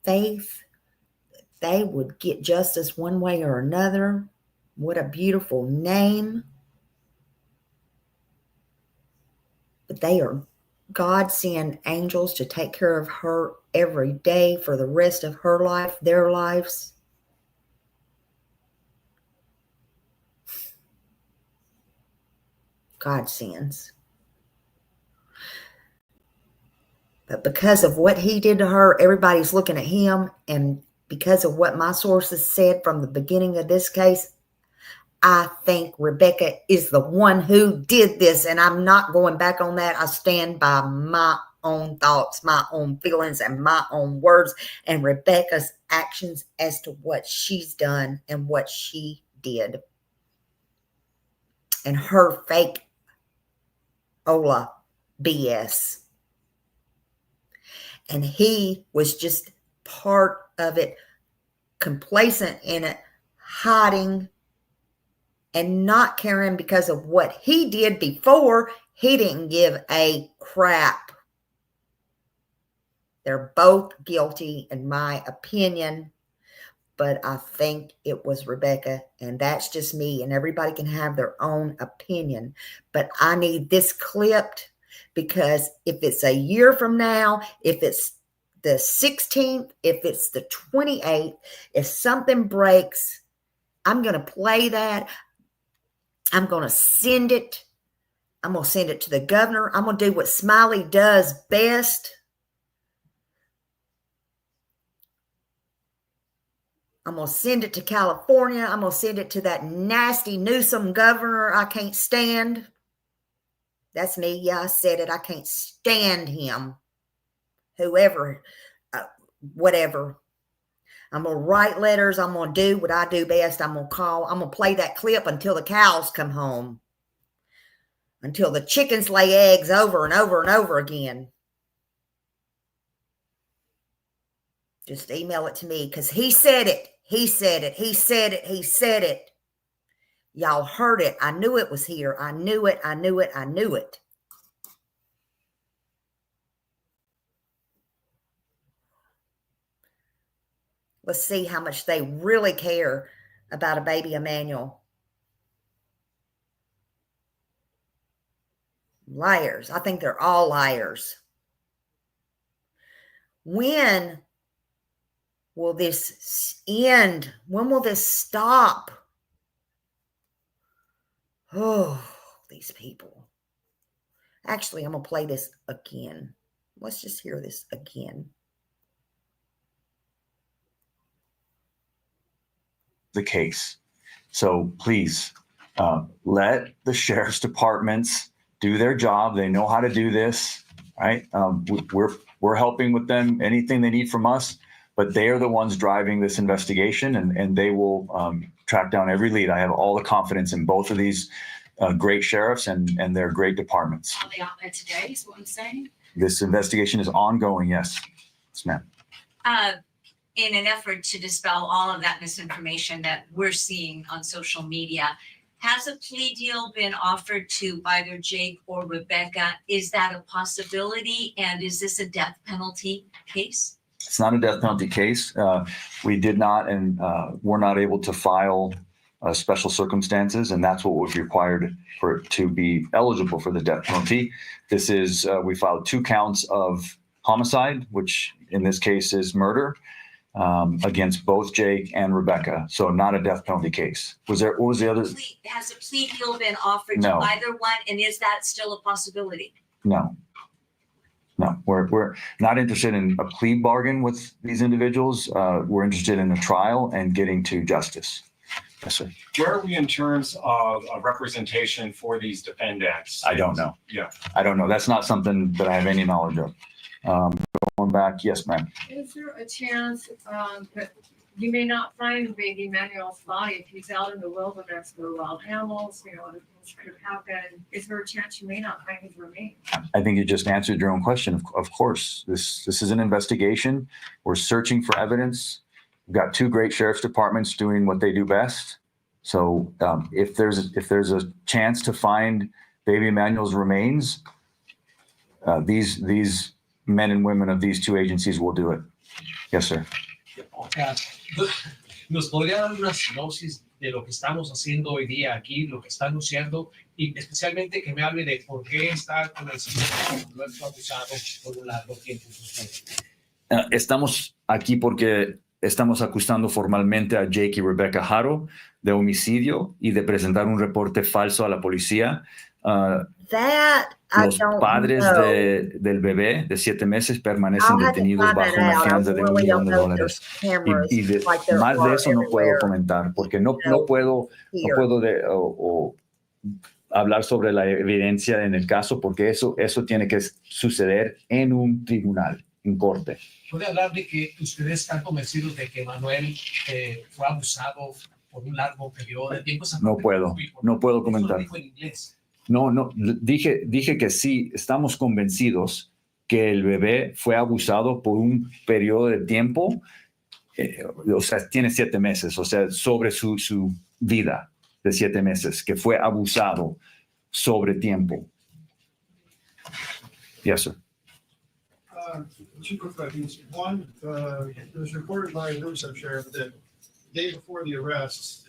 faith. They would get justice one way or another. What a beautiful name. But they are God sent angels to take care of her every day for the rest of her life, their lives. God sends. But because of what he did to her, everybody's looking at him. And because of what my sources said from the beginning of this case, I think Rebecca is the one who did this. And I'm not going back on that. I stand by my own thoughts, my own feelings, and my own words, and Rebecca's actions as to what she's done and what she did. And her fake Ola BS. And he was just part of it, complacent in it, hiding and not caring because of what he did before. He didn't give a crap. They're both guilty, in my opinion, but I think it was Rebecca, and that's just me, and everybody can have their own opinion. But I need this clipped, because if it's a year from now, if it's the 16th, if it's the 28th, if something breaks, I'm going to play that. I'm going to send it. I'm going to send it to the governor. I'm going to do what Smiley does best. I'm going to send it to California. I'm going to send it to that nasty Newsom governor I can't stand. That's me. Yeah, I said it. I can't stand him. Whoever, whatever. I'm going to write letters. I'm going to do what I do best. I'm going to call. I'm going to play that clip until the cows come home. Until the chickens lay eggs over and over and over again. Just email it to me, because he said it. He said it. He said it. He said it. Y'all heard it. I knew it was here. I knew it. I knew it. I knew it. Let's see how much they really care about a baby Emmanuel. Liars. I think they're all liars. When will this end? When will this stop? Oh, these people. Actually, I'm going to play this again. Let's just hear this again. The case. So please let the sheriff's departments do their job. They know how to do this, right? We're helping with them, anything they need from us, but they are the ones driving this investigation, and they will track down every lead. I have all the confidence in both of these great sheriffs and their great departments. Are they out there today, is what I'm saying? This investigation is ongoing, yes. Yes, ma'am. In an effort to dispel all of that misinformation that we're seeing on social media, has a plea deal been offered to either Jake or Rebecca? Is that a possibility? And is this a death penalty case? It's not a death penalty case. We did not and were not able to file special circumstances, and that's what was required for it to be eligible for the death penalty. This is, we filed 2 counts of homicide, which in this case is murder, against both Jake and Rebecca. So not a death penalty case. What was the other? Has a plea deal been offered No. to either one? And is that still a possibility? No, we're not interested in a plea bargain with these individuals. We're interested in a trial and getting to justice. Yes, sir. Where are we in terms of a representation for these defendants? I don't know. Yeah. I don't know. That's not something that I have any knowledge of. Going back, yes, ma'am. Is there a chance that you may not find baby Emmanuel's body if he's out in the wilderness with wild animals, other things could happen. Is there a chance you may not find his remains? I think you just answered your own question. Of course, this is an investigation. We're searching for evidence. We've got two great sheriff's departments doing what they do best. So if there's a chance to find baby Emmanuel's remains, these men and women of these two agencies will do it. Yes, sir. ¿Nos podría dar una sinopsis de lo que estamos haciendo hoy día aquí, lo que está anunciando, y especialmente que me hable de por qué está con el señor acusado por un largo tiempo? Estamos aquí porque estamos acusando formalmente a Jake y Rebecca Haro de homicidio y de presentar un reporte falso a la policía. That I Los don't padres know. del bebé de 7 meses permanecen I'll have to detenidos find bajo that una out. I fianza de really don't know if $1,000,000. there's cameras like there Más de are eso no puedo everywhere comentar porque no here. puedo hablar sobre la evidencia en el caso porque eso tiene que suceder en un tribunal, en corte. ¿Puede hablar de que ustedes están convencidos de que Manuel fue abusado por un largo periodo de tiempo? No puedo comentar. Eso lo dijo en inglés. No, dije que sí, estamos convencidos que el bebé fue abusado por un periodo de tiempo, o sea, tiene 7 meses, o sea, sobre su vida de 7 meses, que fue abusado sobre tiempo. Yes, sir. Two quick questions. One, it was reported by the Riverside Sheriff that the day before the arrest,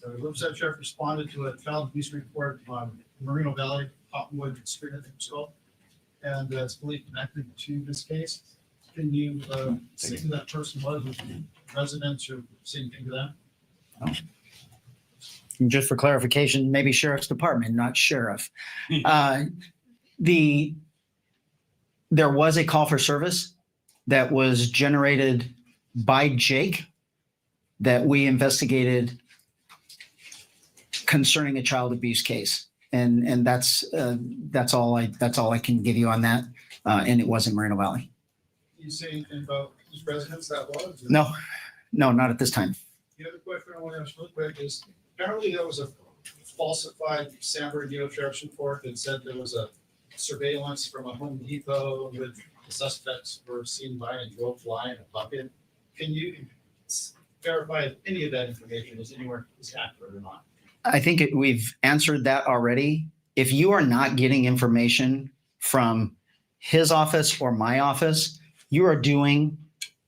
the Riverside Sheriff responded to a child abuse report on Moreno Valley, Cottonwood Street, I think it's called, and it's believed connected to this case. Can you say who that person was, residents or say anything to that? And just for clarification, maybe sheriff's department, not sheriff. There was a call for service that was generated by Jake that we investigated concerning a child abuse case, and that's all I can give you on that. And it was in Moreno Valley. Can you say anything about whose residence that was? No, not at this time. The other question I want to ask real quick is, apparently there was a falsified San Bernardino Sheriff's report that said there was a surveillance from a Home Depot with the suspects were seen by and drove by in a bucket. Can you verify if any of that information is accurate or not? I think we've answered that already. If you are not getting information from his office or my office, you are doing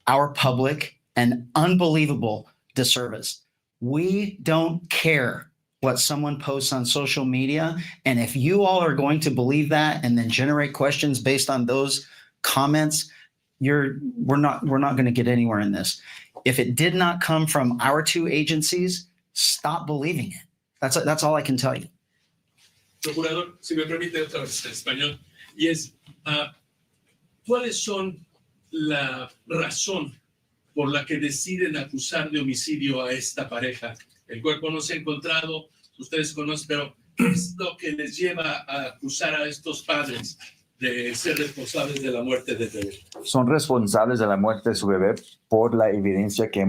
our public an unbelievable disservice. We don't care what someone posts on social media. And if you all are going to believe that and then generate questions based on those comments, we're not going to get anywhere in this. If it did not come from our two agencies, stop believing it. That's all I can tell you. Procurador, si me permite otra vez en español, y es, ¿cuáles son la razón por la que deciden acusar de homicidio a esta pareja? El cuerpo no se ha encontrado, ustedes conocen, pero ¿qué es lo que les lleva a acusar a estos padres de ser responsables de la muerte del bebé? Son responsables de la muerte de su bebé por la evidencia que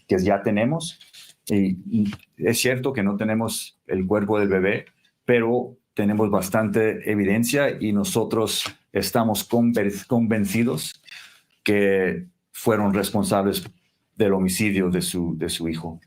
ya tenemos. Y es cierto que no tenemos el cuerpo del bebé, pero tenemos bastante evidencia y nosotros estamos convencidos que fueron responsables del homicidio de su hijo.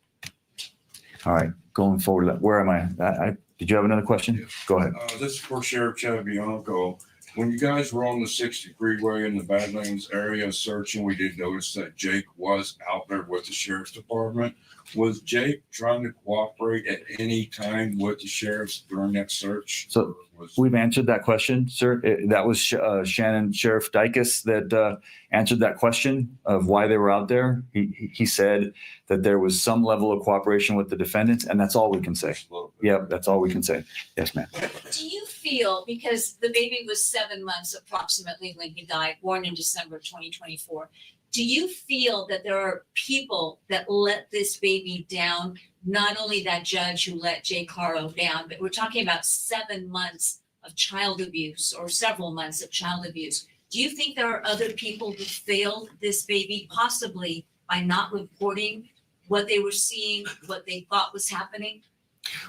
All right, going forward, where am I? Did you have another question? Go ahead. This is for Sheriff Chad Bianco. When you guys were on the 60 freeway in the Badlands area searching, we did notice that Jake was out there with the sheriff's department. Was Jake trying to cooperate at any time with the sheriffs during that search? So we've answered that question, sir. That was Sheriff Dykes that answered that question of why they were out there. He said that there was some level of cooperation with the defendants, and that's all we can say. Yep, that's all we can say. Yes, ma'am. Do you feel, because the baby was 7 months approximately when he died, born in December 2024, do you feel that there are people that let this baby down? Not only that judge who let Jake Haro down, but we're talking about 7 months of child abuse or several months of child abuse. Do you think there are other people who failed this baby possibly by not reporting what they were seeing, what they thought was happening?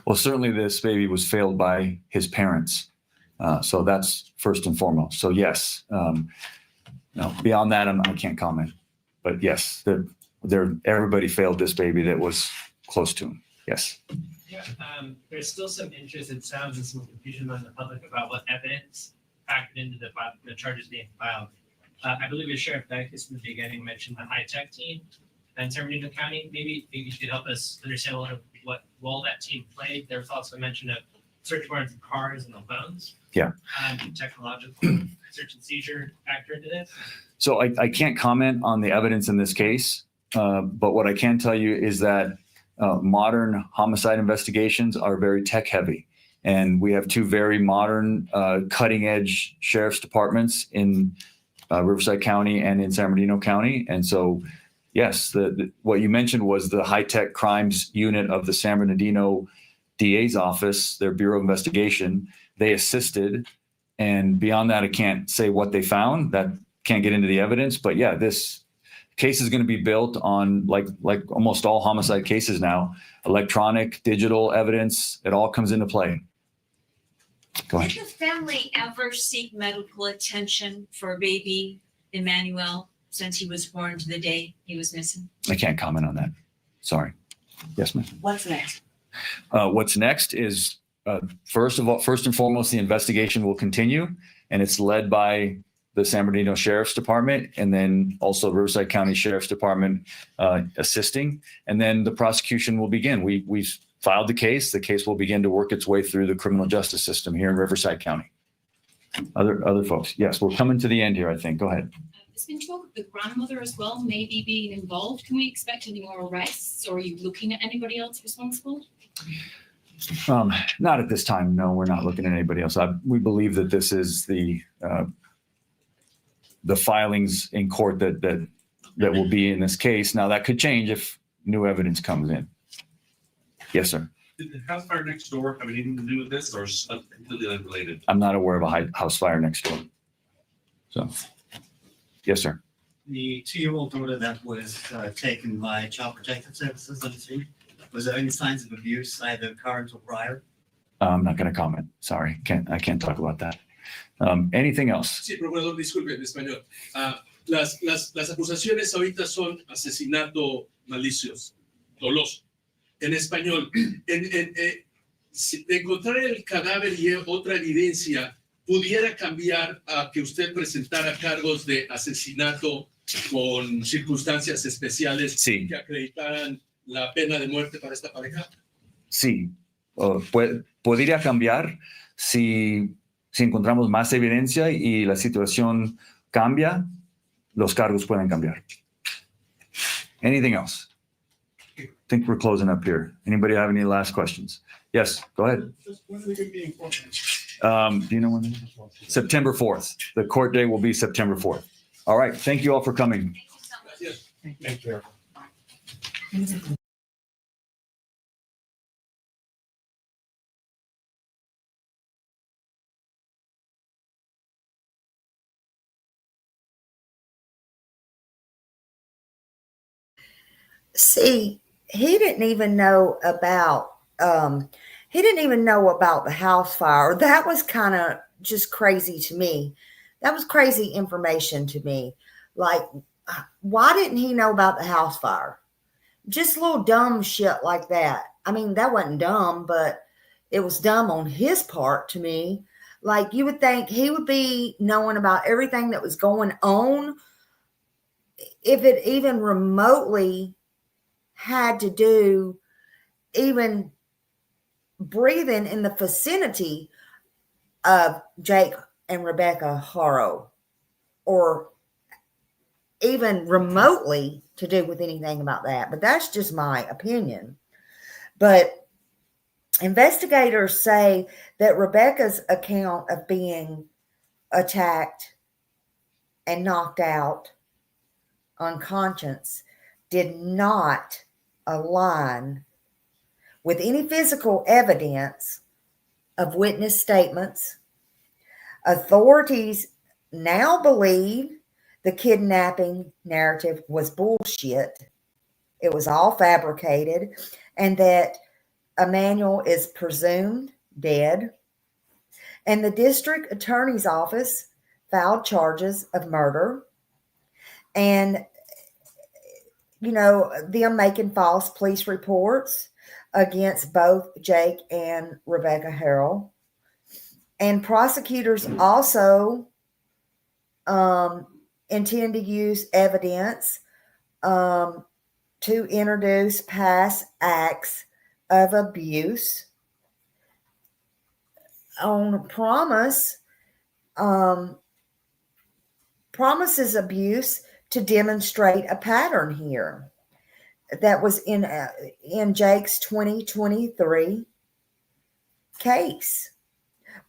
Well, certainly this baby was failed by his parents. So that's first and foremost. So yes, no, beyond that, I can't comment. But yes, everybody failed this baby that was close to him. Yes. Yeah, there's still some interest, it sounds, and some confusion among the public about what evidence factored into the charges being filed. I believe the Sheriff Dykes in the beginning mentioned the high-tech team in San Bernardino County. Maybe you could help us understand a little bit what role that team played. There was also mention of search warrants in cars and the phones. Yeah. Technological search and seizure factor into this. So I can't comment on the evidence in this case, but what I can tell you is that modern homicide investigations are very tech heavy. And we have two very modern, cutting edge sheriff's departments in Riverside County and in San Bernardino County. And so, yes, what you mentioned was the high tech crimes unit of the San Bernardino DA's office, their Bureau of Investigation. They assisted. And beyond that, I can't say what they found. That can't get into the evidence. But yeah, this case is going to be built on, like almost all homicide cases now, electronic, digital evidence. It all comes into play. Go ahead. Did the family ever seek medical attention for baby Emmanuel since he was born to the day he was missing? I can't comment on that. Sorry. Yes, ma'am. What's next? What's next is, first and foremost, the investigation will continue, and it's led by the San Bernardino Sheriff's Department, and then also Riverside County Sheriff's Department assisting, and then the prosecution will begin. We've filed the case. The case will begin to work its way through the criminal justice system here in Riverside County. Other folks, yes, we're coming to the end here, I think. Go ahead. There's been talk of the grandmother as well, maybe being involved. Can we expect any more arrests, or are you looking at anybody else responsible? Not at this time. No, we're not looking at anybody else. We believe that this is the filings in court that will be in this case. Now that could change if new evidence comes in. Yes, sir. Did the house fire next door have anything to do with this, or is something completely unrelated? I'm not aware of a house fire next door. So, yes, sir. The 2-year-old daughter that was taken by Child Protective Services on the scene, was there any signs of abuse, either current or prior? I'm not going to comment. Sorry, I can't talk about that. Anything else? Sí, procurador, disculpe, en español. Las acusaciones ahorita son asesinato malicioso, doloso. En español, de encontrar el cadáver y otra evidencia, ¿pudiera cambiar a que usted presentara cargos de asesinato con circunstancias especiales que acreditaran la pena de muerte para esta pareja? Sí, podría cambiar si encontramos más evidencia y la situación cambia, los cargos pueden cambiar. Anything else? I think we're closing up here. Anybody have any last questions? Yes, go ahead. Just when are they going to be in court? Do you know when? September 4th. The court date will be September 4th. All right. Thank you all for coming. Thank you. See, he didn't even know about the house fire. That was kind of just crazy to me. That was crazy information to me. Like, why didn't he know about the house fire? Just little dumb shit like that. I mean, that wasn't dumb, but it was dumb on his part to me. Like, you would think he would be knowing about everything that was going on if it even remotely had to do even breathing in the vicinity of Jake and Rebecca Haro, or even remotely to do with anything about that. But that's just my opinion. But investigators say that Rebecca's account of being attacked and knocked out unconscious did not align with any physical evidence of witness statements. Authorities now believe the kidnapping narrative was bullshit. It was all fabricated, and that Emmanuel is presumed dead. And the district attorney's office filed charges of murder and, them making false police reports against both Jake and Rebecca Harrell. And prosecutors also intend to use evidence to introduce past acts of abuse on Promise. Promises abuse to demonstrate a pattern here that was in Jake's 2023 case.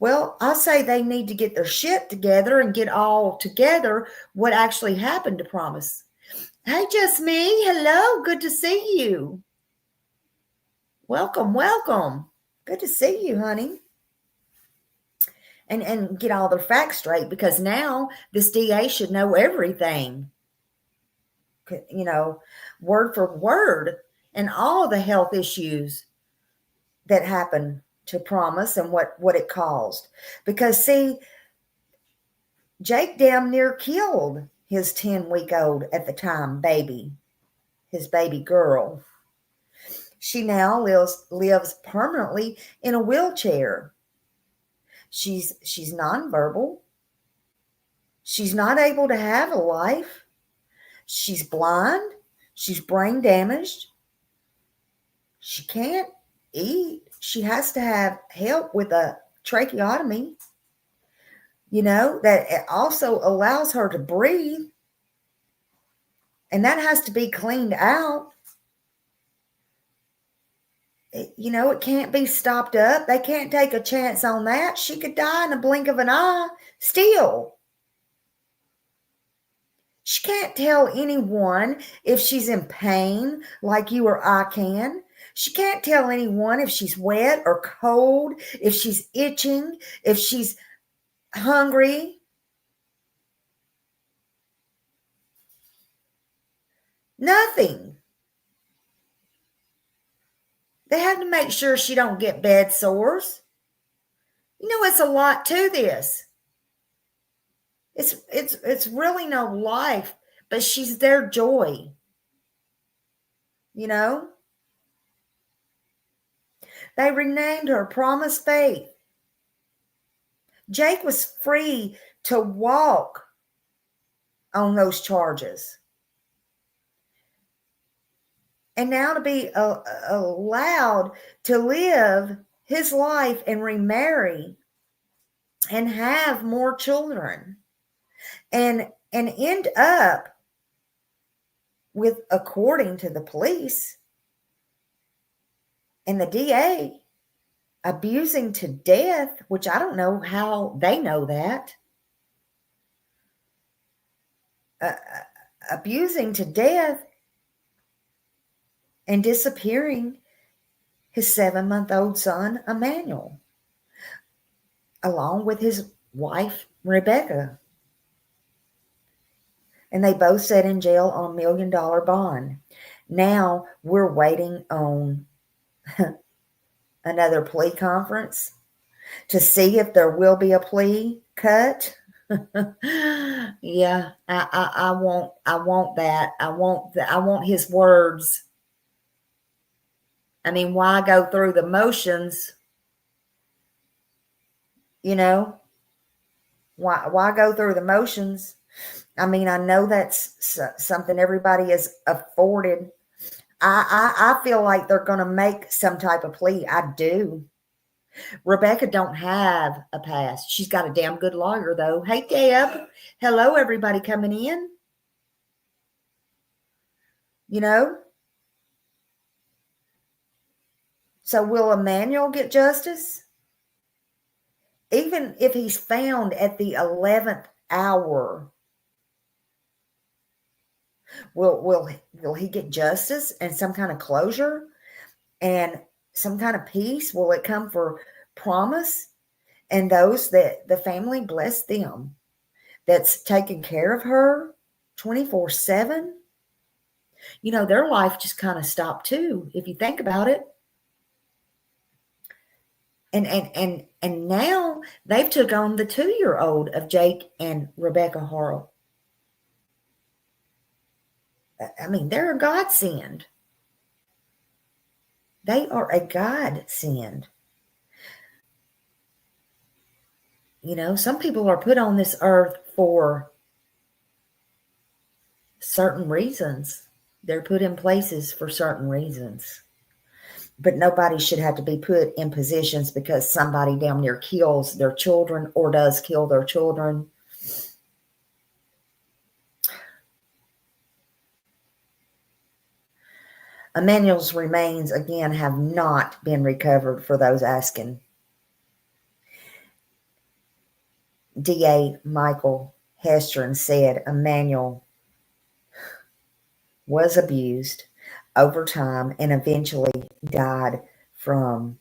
Well, I say they need to get their shit together and get all together what actually happened to Promise. Hey, just me. Hello. Good to see you. Welcome, welcome. Good to see you, honey. And get all their facts straight, because now this DA should know everything. Word for word, and all the health issues that happened to Promise and what it caused. Because see, Jake damn near killed his 10-week-old at the time baby, his baby girl. She now lives permanently in a wheelchair. She's nonverbal. She's not able to have a life. She's blind. She's brain damaged. She can't eat. She has to have help with a tracheotomy, that it also allows her to breathe. And that has to be cleaned out. It can't be stopped up. They can't take a chance on that. She could die in a blink of an eye still. She can't tell anyone if she's in pain like you or I can. She can't tell anyone if she's wet or cold, if she's itching, if she's hungry. Nothing. They have to make sure she don't get bed sores. It's a lot to this. It's really no life, but she's their joy. They renamed her Promise Faith. Jake was free to walk on those charges. And now to be allowed to live his life and remarry and have more children and end up with, according to the police and the DA, abusing to death, which I don't know how they know that. Abusing to death and disappearing his 7-month-old son, Emmanuel, along with his wife, Rebecca. And they both sat in jail on $1 million bond. Now we're waiting on another plea conference to see if there will be a plea cut. Yeah, I want that. I want his words. I mean, why go through the motions? Why go through the motions? I mean, I know that's something everybody is afforded. I feel like they're going to make some type of plea. I do. Rebecca don't have a past. She's got a damn good lawyer, though. Hey, Deb. Hello, everybody coming in. So will Emmanuel get justice? Even if he's found at the 11th hour, will he get justice and some kind of closure and some kind of peace? Will it come for Promise and those that the family, bless them, that's taking care of her 24/7, you know, their life just kind of stopped too, if you think about it. And now they've took on the 2-year-old of Jake and Rebecca Haro. I mean, they're a godsend. They are a godsend. You know, some people are put on this earth for certain reasons. They're put in places for certain reasons. But nobody should have to be put in positions because somebody down there kills their children or does kill their children. Emmanuel's remains, again, have not been recovered for those asking. DA Michael Hestron said Emmanuel was abused over time and eventually died from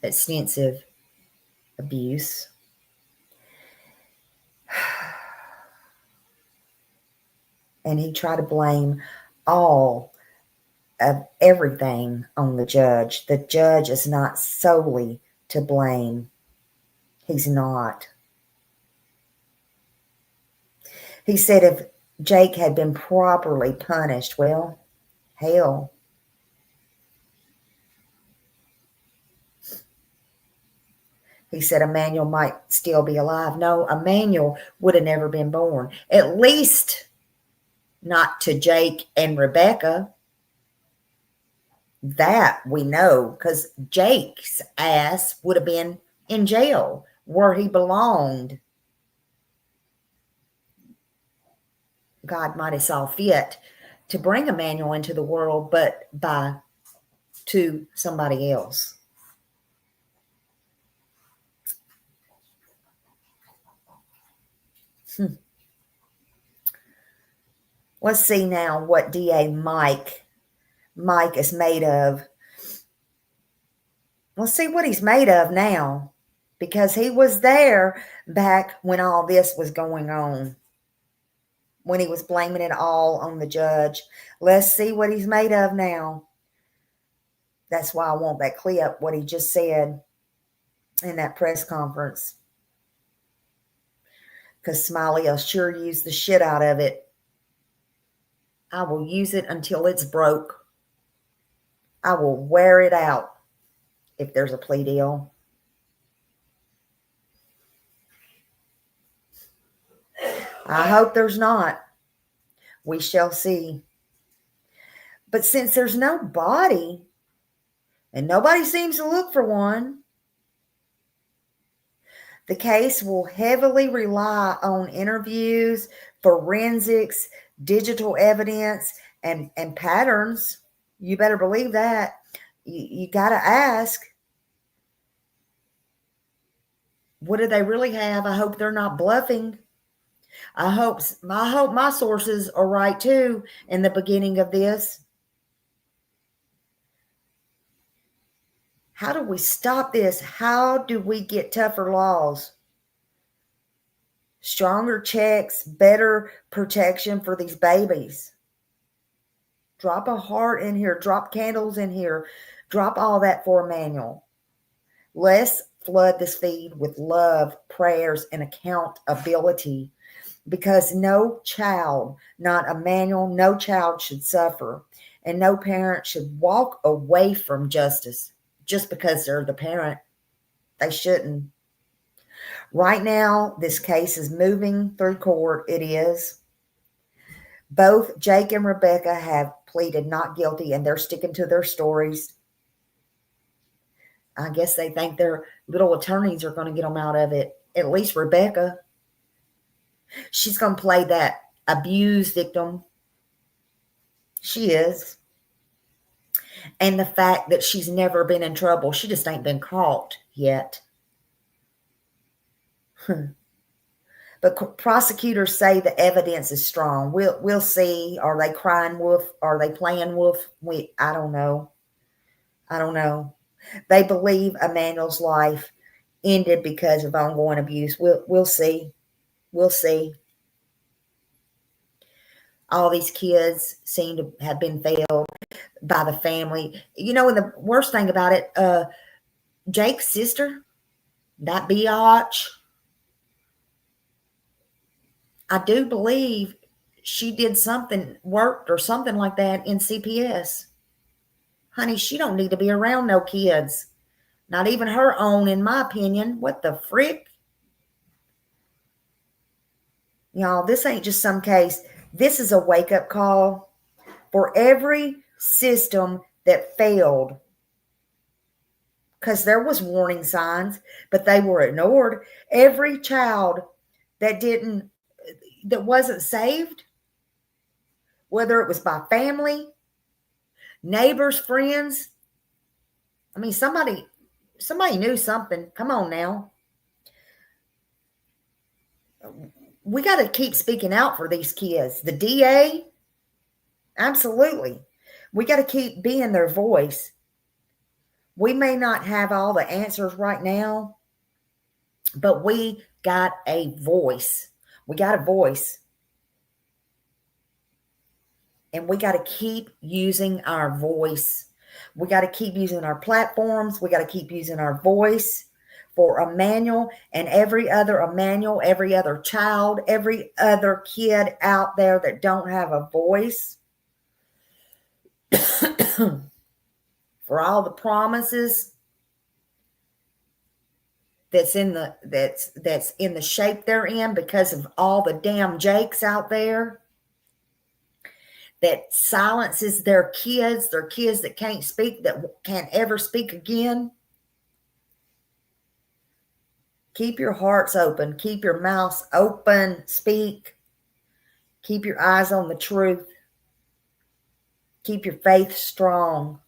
extensive abuse. And he tried to blame all of everything on the judge. The judge is not solely to blame. He's not. He said if Jake had been properly punished, well, hell. He said Emmanuel might still be alive. No, Emmanuel would have never been born. At least not to Jake and Rebecca. That we know, because Jake's ass would have been in jail where he belonged. God might have saw fit to bring Emmanuel into the world, but to somebody else. Let's see now what DA Mike is made of. Let's see what he's made of now, because he was there back when all this was going on, when he was blaming it all on the judge. Let's see what he's made of now. That's why I want that clip, what he just said in that press conference, because Smiley will sure use the shit out of it. I will use it until it's broke. I will wear it out if there's a plea deal. I hope there's not. We shall see. But since there's no body, and nobody seems to look for one, the case will heavily rely on interviews, forensics, digital evidence, and patterns. You better believe that. You got to ask, what do they really have? I hope they're not bluffing. I hope my sources are right too in the beginning of this. How do we stop this? How do we get tougher laws? Stronger checks, better protection for these babies. Drop a heart in here. Drop candles in here. Drop all that for Emmanuel. Let's flood this feed with love, prayers, and accountability, because no child, not Emmanuel, no child should suffer, and no parent should walk away from justice just because they're the parent. They shouldn't. Right now, this case is moving through court. It is. Both Jake and Rebecca have pleaded not guilty, and they're sticking to their stories. I guess they think their little attorneys are going to get them out of it. At least Rebecca. She's going to play that abused victim. She is. And the fact that she's never been in trouble. She just ain't been caught yet. But prosecutors say the evidence is strong. We'll see. Are they crying wolf? Are they playing wolf? I don't know. They believe Emmanuel's life ended because of ongoing abuse. We'll see. We'll see. All these kids seem to have been failed by the family. You know, and the worst thing about it, Jake's sister, that biatch, I do believe she did something, worked or something like that in CPS. Honey, she don't need to be around no kids. Not even her own, in my opinion. What the frick? Y'all, this ain't just some case. This is a wake-up call for every system that failed. Because there was warning signs, but they were ignored. Every child that wasn't saved, whether it was by family, neighbors, friends. I mean, somebody knew something. Come on now. We got to keep speaking out for these kids. The DA, absolutely. We got to keep being their voice. We may not have all the answers right now, but we got a voice. We got a voice. And we got to keep using our voice. We got to keep using our platforms. We got to keep using our voice for Emmanuel and every other Emmanuel, every other child, every other kid out there that don't have a voice. For all the promises that's in the shape they're in because of all the damn Jakes out there that silences their kids that can't speak, that can't ever speak again. Keep your hearts open. Keep your mouths open. Speak. Keep your eyes on the truth. Keep your faith strong.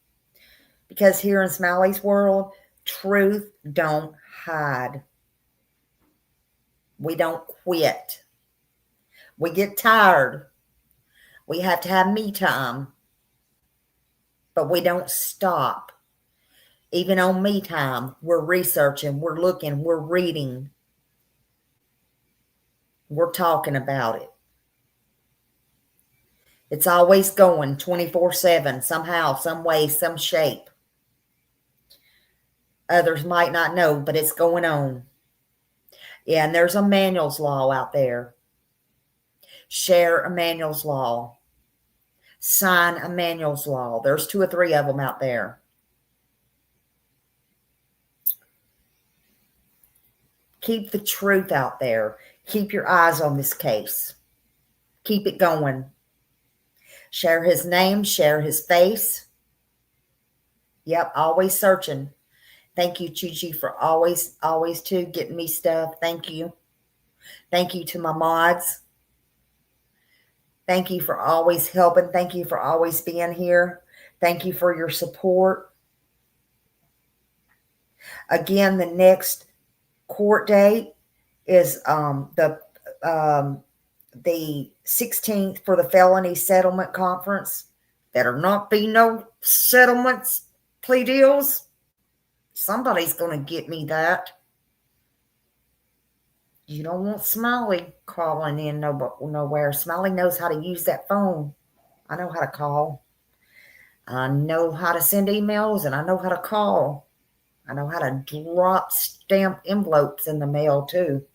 Because here in Smiley's world, truth don't hide. We don't quit. We get tired. We have to have me time. But we don't stop. Even on me time, we're researching, we're looking, we're reading. We're talking about it. It's always going 24/7, somehow, some way, some shape. Others might not know, but it's going on. Yeah, and there's Emmanuel's Law out there. Share Emmanuel's Law. Sign Emmanuel's Law. There's 2 or 3 of them out there. Keep the truth out there. Keep your eyes on this case. Keep it going. Share his name. Share his face. Yep, always searching. Thank you, Chi-Chi, for always too getting me stuff. Thank you. Thank you to my mods. Thank you for always helping. Thank you for always being here. Thank you for your support. Again, the next court date is the 16th for the felony settlement conference. Better not be no settlements, plea deals. Somebody's going to get me that. You don't want Smiley calling in nowhere. Smiley knows how to use that phone. I know how to call. I know how to send emails, and I know how to call. I know how to drop stamped envelopes in the mail, too.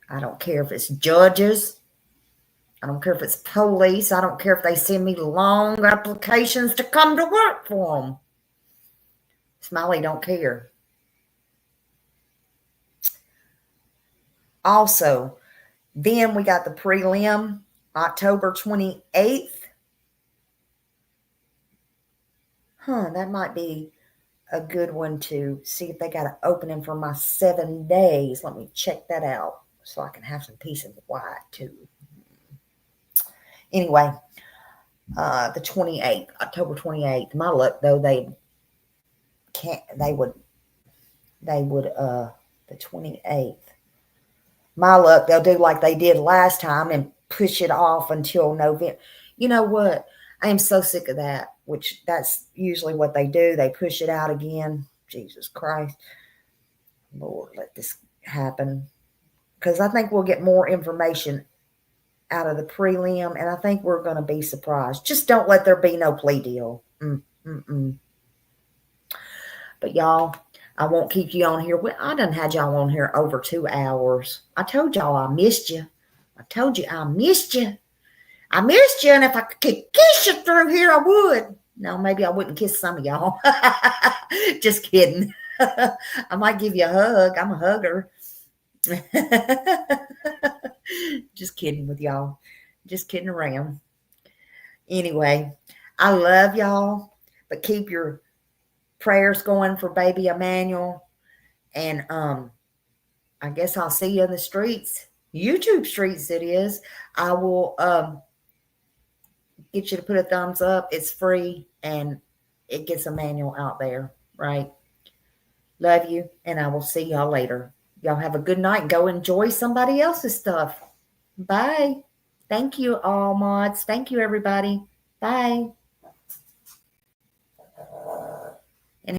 I don't care if it's judges. I don't care if it's police. I don't care if they send me long applications to come to work for them. Smiley don't care. Also, then we got the prelim, October 28th. That might be a good one to see if they got an opening for my 7 days. Let me check that out so I can have some peace and quiet too. Anyway, the 28th, October 28th. My luck though, the 28th. My luck, they'll do like they did last time and push it off until November. You know what? I am so sick of that, which that's usually what they do. They push it out again. Jesus Christ. Lord, let this happen. Because I think we'll get more information out of the prelim, and I think we're going to be surprised. Just don't let there be no plea deal. But y'all, I won't keep you on here. I done had y'all on here over 2 hours. I told y'all I missed you. I told you I missed you. I missed you, and if I could kiss you through here, I would. No, maybe I wouldn't kiss some of y'all. Just kidding. I might give you a hug. I'm a hugger. Just kidding with y'all. Just kidding around. Anyway, I love y'all, but keep your prayers going for baby Emmanuel. And I guess I'll see you in the streets. YouTube streets it is. I will get you to put a thumbs up. It's free and it gets Emmanuel out there, right? Love you, and I will see y'all later. Y'all have a good night. Go enjoy somebody else's stuff. Bye. Thank you, all mods. Thank you, everybody. Bye.